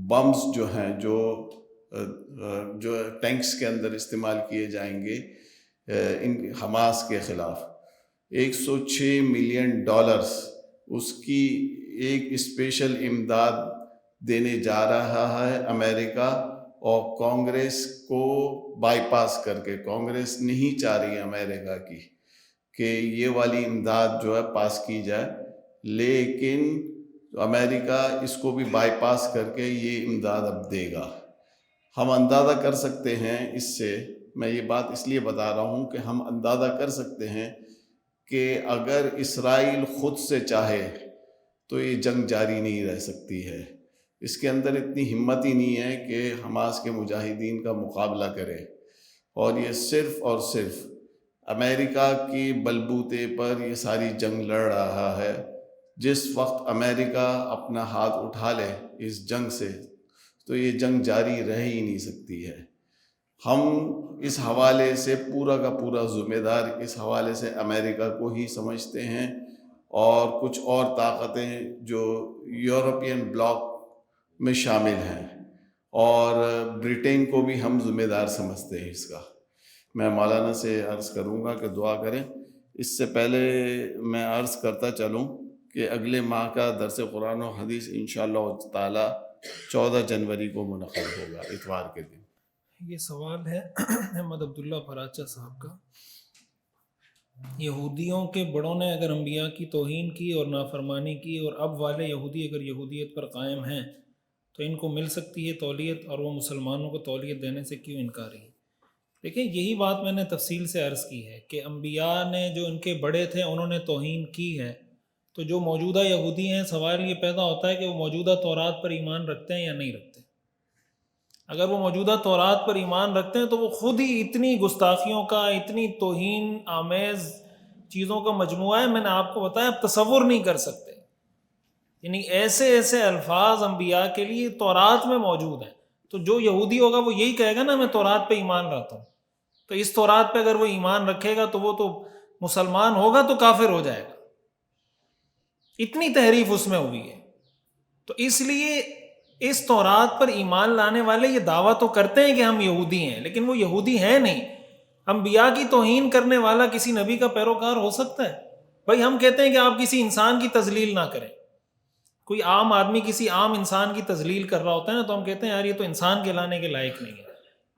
بمز جو ہیں جو ٹینکس کے اندر استعمال کیے جائیں گے ان حماس کے خلاف، 106 ملین ڈالرز اس کی ایک اسپیشل امداد دینے جا رہا ہے امریکہ، اور کانگریس کو بائی پاس کر کے، کانگریس نہیں چاہ رہی ہے امریکہ کی کہ یہ والی امداد جو ہے پاس کی جائے، لیکن امریکہ اس کو بھی بائی پاس کر کے یہ امداد اب دے گا۔ ہم اندازہ کر سکتے ہیں اس سے، میں یہ بات اس لیے بتا رہا ہوں کہ ہم اندازہ کر سکتے ہیں کہ اگر اسرائیل خود سے چاہے تو یہ جنگ جاری نہیں رہ سکتی ہے، اس کے اندر اتنی ہمت ہی نہیں ہے کہ حماس کے مجاہدین کا مقابلہ کرے، اور یہ صرف اور صرف امریکہ کی بلبوتے پر یہ ساری جنگ لڑ رہا ہے۔ جس وقت امریکہ اپنا ہاتھ اٹھا لے اس جنگ سے تو یہ جنگ جاری رہ ہی نہیں سکتی ہے۔ ہم اس حوالے سے پورا کا پورا ذمہ دار اس حوالے سے امریکہ کو ہی سمجھتے ہیں، اور کچھ اور طاقتیں جو یورپین بلاک میں شامل ہیں، اور برٹین کو بھی ہم ذمہ دار سمجھتے ہیں اس کا۔ میں مولانا سے عرض کروں گا کہ دعا کریں۔ اس سے پہلے میں عرض کرتا چلوں کہ اگلے ماہ کا درس قرآن و حدیث انشاءاللہ تعالی 14 جنوری کو منعقد ہوگا، اتوار کے دن۔
یہ سوال ہے احمد عبداللہ فراچہ صاحب کا۔ یہودیوں کے بڑوں نے اگر انبیاء کی توہین کی اور نافرمانی کی، اور اب والے یہودی اگر یہودیت پر قائم ہیں تو ان کو مل سکتی ہے تولیت، اور وہ مسلمانوں کو تولیت دینے سے کیوں انکاری ہیں؟ دیکھیں، یہی بات میں نے تفصیل سے عرض کی ہے کہ انبیاء نے جو ان کے بڑے تھے انہوں نے توہین کی ہے، تو جو موجودہ یہودی ہیں سوال یہ پیدا ہوتا ہے کہ وہ موجودہ تورات پر ایمان رکھتے ہیں یا نہیں رکھتے۔ اگر وہ موجودہ تورات پر ایمان رکھتے ہیں تو وہ خود ہی اتنی گستاخیوں کا، اتنی توہین آمیز چیزوں کا مجموعہ ہے، میں نے آپ کو بتایا، آپ تصور نہیں کر سکتے۔ یعنی ایسے ایسے الفاظ انبیاء کے لیے تورات میں موجود ہیں، تو جو یہودی ہوگا وہ یہی کہے گا نا میں تورات پہ ایمان رکھتا ہوں، تو اس تورات پہ اگر وہ ایمان رکھے گا تو وہ تو مسلمان ہوگا تو کافر ہو جائے گا، اتنی تحریف اس میں ہوئی ہے۔ تو اس لیے اس تورات پر ایمان لانے والے یہ دعویٰ تو کرتے ہیں کہ ہم یہودی ہیں، لیکن وہ یہودی ہیں نہیں۔ انبیاء کی توہین کرنے والا کسی نبی کا پیروکار ہو سکتا ہے؟ بھائی ہم کہتے ہیں کہ آپ کسی انسان کی تذلیل نہ کریں۔ کوئی عام آدمی کسی عام انسان کی تذلیل کر رہا ہوتا ہے نا، تو ہم کہتے ہیں یار یہ تو انسان کہلانے کے لائق نہیں ہے،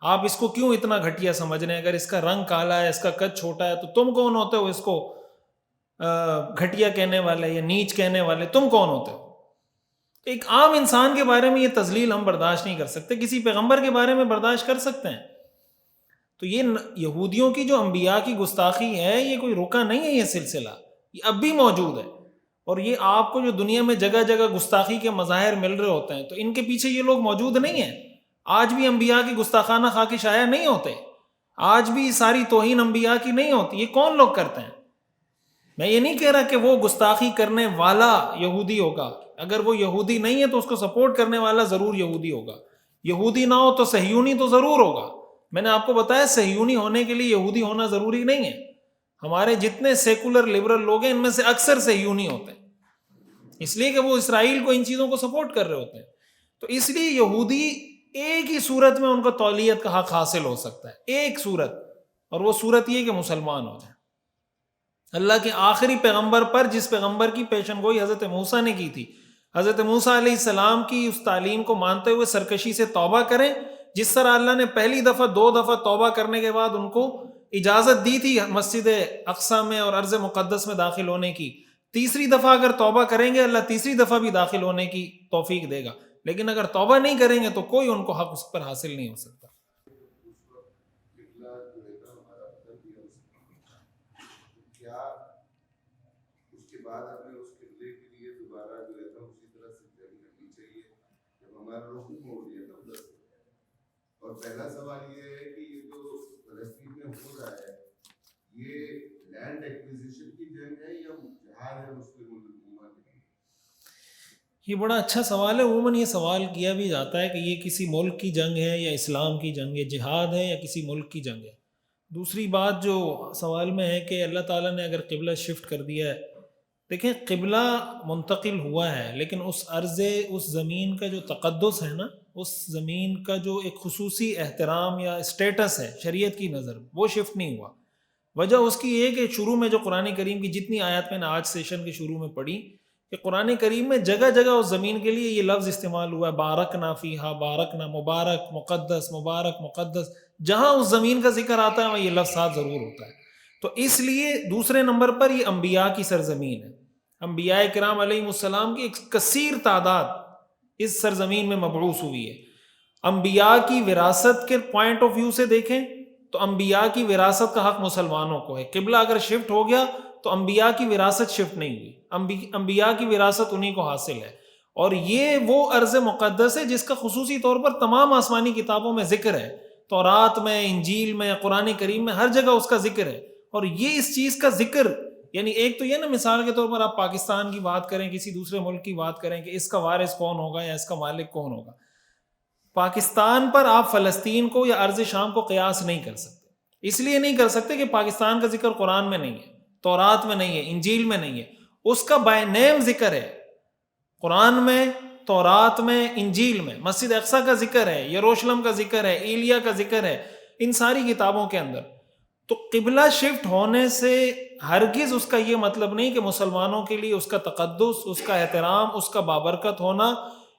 آپ اس کو کیوں اتنا گھٹیا سمجھ رہے ہیں؟ اگر اس کا رنگ کالا ہے، اس کا قد چھوٹا ہے، تو تم کون ہوتے ہو اس کو گھٹیا کہنے والے یا نیچ کہنے والے؟ تم کون ہوتے ہو؟ ایک عام انسان کے بارے میں یہ تذلیل ہم برداشت نہیں کر سکتے، کسی پیغمبر کے بارے میں برداشت کر سکتے ہیں؟ تو یہ یہودیوں کی جو انبیاء کی گستاخی ہے، یہ کوئی رکا نہیں ہے، یہ سلسلہ یہ اب بھی موجود ہے۔ اور یہ آپ کو جو دنیا میں جگہ جگہ گستاخی کے مظاہر مل رہے ہوتے ہیں، تو ان کے پیچھے یہ لوگ موجود نہیں ہیں۔ آج بھی انبیاء کی گستاخانہ خاکی شائع نہیں ہوتے، آج بھی ساری توہین انبیاء کی نہیں ہوتی۔ یہ کون لوگ کرتے ہیں؟ میں یہ نہیں کہہ رہا کہ وہ گستاخی کرنے والا یہودی ہوگا، اگر وہ یہودی نہیں ہے تو اس کو سپورٹ کرنے والا ضرور یہودی ہوگا۔ یہودی نہ ہو تو صہیونی تو ضرور ہوگا۔ میں نے آپ کو بتایا صہیونی ہونے کے لیے یہودی ہونا ضروری نہیں ہے۔ ہمارے جتنے سیکولر لبرل لوگ ہیں ان میں سے اکثر صہیونی ہوتے ہیں، اس لیے کہ وہ اسرائیل کو ان چیزوں کو سپورٹ کر رہے ہوتے ہیں۔ تو اس لیے یہودی ایک ہی صورت میں ان کو تولیت کا حق حاصل ہو سکتا ہے، ایک صورت، اور وہ صورت یہ کہ مسلمان ہو جائیں۔ اللہ کے آخری پیغمبر پر، جس پیغمبر کی پیشن گوئی حضرت موسیٰ نے کی تھی، حضرت موسیٰ علیہ السلام کی اس تعلیم کو مانتے ہوئے سرکشی سے توبہ کریں، جس طرح اللہ نے پہلی دفعہ 2 دفعہ توبہ کرنے کے بعد ان کو اجازت دی تھی مسجد اقصیٰ میں اور ارض مقدس میں داخل ہونے کی، تیسری دفعہ اگر توبہ کریں گے اللہ تیسری دفعہ بھی داخل ہونے کی توفیق دے گا، لیکن اگر توبہ نہیں کریں گے تو کوئی ان کو حق اس پر حاصل نہیں ہو سکتا۔
اور پہلا سوال یہ ہے کہ یہ جو فلسطین میں ہو رہا ہے یہ لینڈ ایکویزیشن کی جنگ ہے یا جہاد ہے مسلم امت کی؟
یہ بڑا اچھا سوال ہے۔ عموماً یہ سوال کیا بھی جاتا ہے کہ یہ کسی ملک کی جنگ ہے یا اسلام کی جنگ ہے، جہاد ہے یا کسی ملک کی جنگ ہے۔ دوسری بات جو سوال میں ہے کہ اللہ تعالیٰ نے اگر قبلہ شفٹ کر دیا ہے، دیکھیں قبلہ منتقل ہوا ہے، لیکن اس ارض، اس زمین کا جو تقدس ہے نا، اس زمین کا جو ایک خصوصی احترام یا اسٹیٹس ہے شریعت کی نظر، وہ شفٹ نہیں ہوا۔ وجہ اس کی یہ کہ شروع میں جو قرآن کریم کی جتنی آیات میں نے آج سیشن کے شروع میں پڑھی کہ قرآن کریم میں جگہ جگہ اس زمین کے لیے یہ لفظ استعمال ہوا ہے، بارکنا فیہا، بارکنا، مبارک، مقدس، مبارک، مقدس، جہاں اس زمین کا ذکر آتا ہے وہاں یہ لفظ ساتھ ضرور ہوتا ہے۔ تو اس لیے دوسرے نمبر پر یہ انبیاء کی سرزمین ہے، انبیاء کرام علیہ السلام کی ایک کثیر تعداد اس سرزمین میں مبعوث ہوئی ہے۔ انبیاء کی وراثت کے پوائنٹ آف ویو سے دیکھیں تو انبیاء کی وراثت کا حق مسلمانوں کو ہے۔ قبلہ اگر شفٹ ہو گیا تو انبیاء کی وراثت شفٹ نہیں ہوئی، انبیاء کی وراثت انہی کو حاصل ہے۔ اور یہ وہ ارض مقدس ہے جس کا خصوصی طور پر تمام آسمانی کتابوں میں ذکر ہے، تورات میں، انجیل میں، قرآن کریم میں، ہر جگہ اس کا ذکر ہے۔ اور یہ اس چیز کا ذکر، یعنی ایک تو یہ نا، مثال کے طور پر آپ پاکستان کی بات کریں، کسی دوسرے ملک کی بات کریں کہ اس کا وارث کون ہوگا یا اس کا مالک کون ہوگا، پاکستان پر آپ فلسطین کو یا ارض شام کو قیاس نہیں کر سکتے۔ اس لیے نہیں کر سکتے کہ پاکستان کا ذکر قرآن میں نہیں ہے، تورات میں نہیں ہے، انجیل میں نہیں ہے، اس کا بائی نیم ذکر ہے قرآن میں، تورات میں، انجیل میں، مسجد اقصیٰ کا ذکر ہے، یروشلم کا ذکر ہے، ایلیا کا ذکر ہے، ان ساری کتابوں کے اندر۔ تو قبلہ شفٹ ہونے سے ہرگز اس کا یہ مطلب نہیں کہ مسلمانوں کے لیے اس کا تقدس، اس کا احترام، اس کا بابرکت ہونا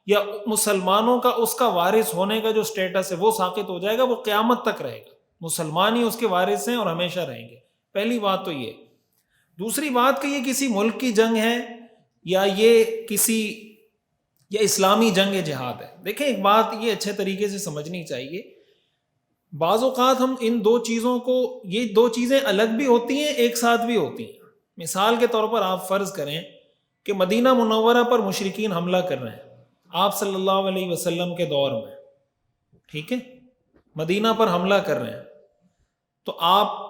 یا مسلمانوں کا اس کا وارث ہونے کا جو سٹیٹس ہے وہ ساقط ہو جائے گا، وہ قیامت تک رہے گا، مسلمان ہی اس کے وارث ہیں اور ہمیشہ رہیں گے۔ پہلی بات تو یہ۔ دوسری بات کہ یہ کسی ملک کی جنگ ہے یا یہ کسی یا اسلامی جنگ جہاد ہے۔ دیکھیں ایک بات یہ اچھے طریقے سے سمجھنی چاہیے، بعض اوقات ہم ان دو چیزوں کو، یہ دو چیزیں الگ بھی ہوتی ہیں، ایک ساتھ بھی ہوتی ہیں۔ مثال کے طور پر آپ فرض کریں کہ مدینہ منورہ پر مشرکین حملہ کر رہے ہیں آپ صلی اللہ علیہ وسلم کے دور میں، ٹھیک ہے، مدینہ پر حملہ کر رہے ہیں، تو آپ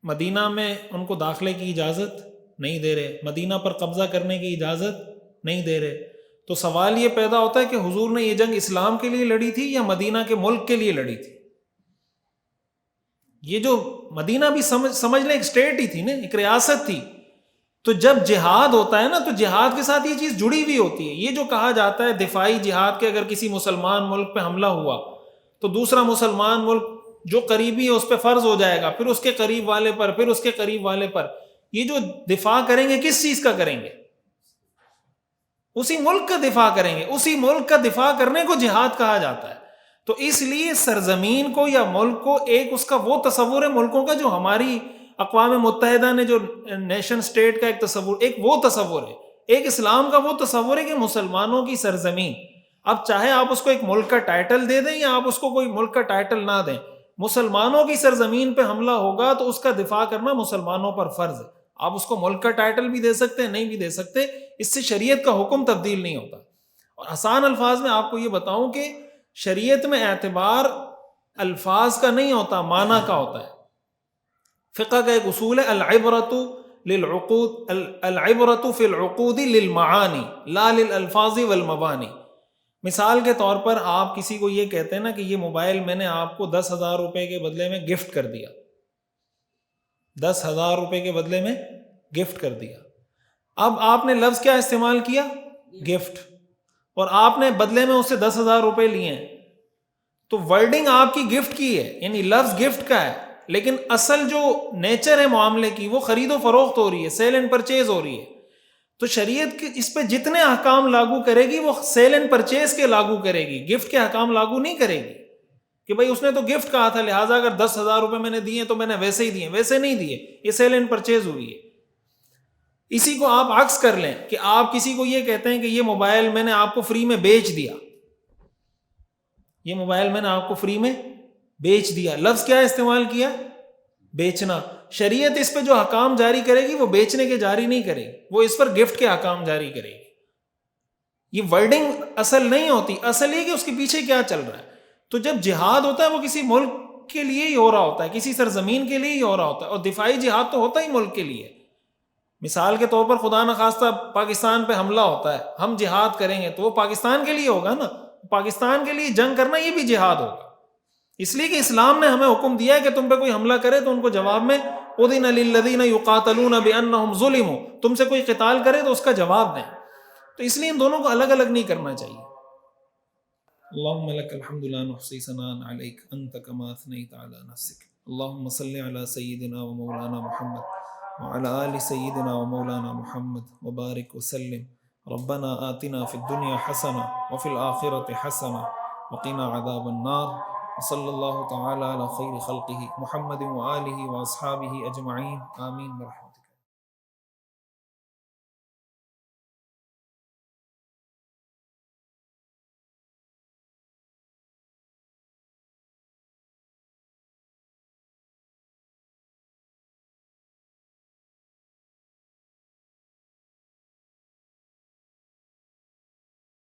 مدینہ میں ان کو داخلے کی اجازت نہیں دے رہے، مدینہ پر قبضہ کرنے کی اجازت نہیں دے رہے۔ تو سوال یہ پیدا ہوتا ہے کہ حضور نے یہ جنگ اسلام کے لیے لڑی تھی یا مدینہ کے ملک کے لیے لڑی تھی؟ یہ جو مدینہ بھی سمجھ لیں ایک اسٹیٹ ہی تھی نا، ایک ریاست تھی۔ تو جب جہاد ہوتا ہے نا تو جہاد کے ساتھ یہ چیز جڑی ہوئی ہوتی ہے۔ یہ جو کہا جاتا ہے دفاعی جہاد کے، اگر کسی مسلمان ملک پہ حملہ ہوا تو دوسرا مسلمان ملک جو قریبی ہے اس پہ فرض ہو جائے گا، پھر اس کے قریب والے پر، پھر اس کے قریب والے پر۔ یہ جو دفاع کریں گے کس چیز کا کریں گے؟ اسی ملک کا دفاع کریں گے۔ اسی ملک کا دفاع کرنے کو جہاد کہا جاتا ہے۔ تو اس لیے سرزمین کو یا ملک کو ایک اس کا وہ تصور ہے ملکوں کا جو ہماری اقوام متحدہ نے جو نیشن سٹیٹ کا ایک تصور، ایک وہ تصور ہے، ایک اسلام کا وہ تصور ہے کہ مسلمانوں کی سرزمین، اب چاہے آپ اس کو ایک ملک کا ٹائٹل دے دیں یا آپ اس کو کوئی ملک کا ٹائٹل نہ دیں، مسلمانوں کی سرزمین پہ حملہ ہوگا تو اس کا دفاع کرنا مسلمانوں پر فرض ہے۔ آپ اس کو ملک کا ٹائٹل بھی دے سکتے ہیں، نہیں بھی دے سکتے، اس سے شریعت کا حکم تبدیل نہیں ہوتا۔ اور آسان الفاظ میں آپ کو یہ بتاؤں کہ شریعت میں اعتبار الفاظ کا نہیں ہوتا، معنی کا ہوتا ہے۔ فقہ کا ایک اصول ہے العبرۃ للعقود، العبرۃ فی العقود للمعانی لا للالفاظ والمبانی۔ مثال کے طور پر آپ کسی کو یہ کہتے ہیں نا کہ یہ موبائل میں نے آپ کو 10,000 روپے کے بدلے میں گفٹ کر دیا، 10,000 روپے کے بدلے میں گفٹ کر دیا۔ اب آپ نے لفظ کیا استعمال کیا؟ گفٹ، اور آپ نے بدلے میں اس سے 10,000 روپے لیے ہیں، تو ورڈنگ آپ کی گفٹ کی ہے، یعنی لفظ گفٹ کا ہے، لیکن اصل جو نیچر ہے معاملے کی وہ خرید و فروخت ہو رہی ہے، سیل اینڈ پرچیز ہو رہی ہے۔ تو شریعت اس پہ جتنے احکام لاگو کرے گی وہ سیل اینڈ پرچیز کے لاگو کرے گی، گفٹ کے احکام لاگو نہیں کرے گی کہ بھائی اس نے تو گفٹ کہا تھا لہٰذا اگر 10,000 روپے میں نے دیے تو میں نے ویسے ہی دیے، ویسے نہیں دیے، یہ سیل اینڈ پرچیز ہوئی ہے۔ اسی کو آپ عکس کر لیں کہ آپ کسی کو یہ کہتے ہیں کہ یہ موبائل میں نے آپ کو فری میں بیچ دیا، یہ موبائل میں نے آپ کو فری میں بیچ دیا، لفظ کیا استعمال کیا؟ بیچنا۔ شریعت اس پہ جو حکام جاری کرے گی وہ بیچنے کے جاری نہیں کرے گی، وہ اس پر گفٹ کے حکام جاری کرے گی۔ یہ ورڈنگ اصل نہیں ہوتی، اصل یہ کہ اس کے پیچھے کیا چل رہا ہے۔ تو جب جہاد ہوتا ہے وہ کسی ملک کے لیے ہی ہو رہا ہوتا ہے، کسی سرزمین کے لیے ہی ہو رہا ہوتا ہے، اور دفاعی جہاد تو ہوتا ہی ملک کے لیے۔ مثال کے طور پر خدا نخواستہ پاکستان پہ حملہ ہوتا ہے، ہم جہاد کریں گے تو وہ پاکستان کے لیے ہوگا نا، پاکستان کے لیے جنگ کرنا یہ بھی جہاد ہوگا۔ اس لیے کہ اسلام نے ہمیں حکم دیا ہے کہ تم پہ کوئی حملہ کرے تو ان کو جواب میں اذن للذین یقاتلون بانہم ظلموا، تم سے کوئی قتال کرے تو اس کا جواب دیں. تو اس لیے ان دونوں کو الگ الگ نہیں کرنا چاہیے. اللہم لک الحمد لا نحصی ثناء علیک انت کما اثنیت علی نفسک. اللہم صلی علی سیدنا و مولانا محمد وعلی آل سیدنا و مولانا محمد وبارک وسلم. ربنا آتنا فی الدنیا حسنہ وفی الآخرۃ حسنہ وقنا عذاب النار. وصلی اللہ تعالی علی خیر خلقہ محمد وآلہ واصحابہ اجمعین. آمین برحمتہ.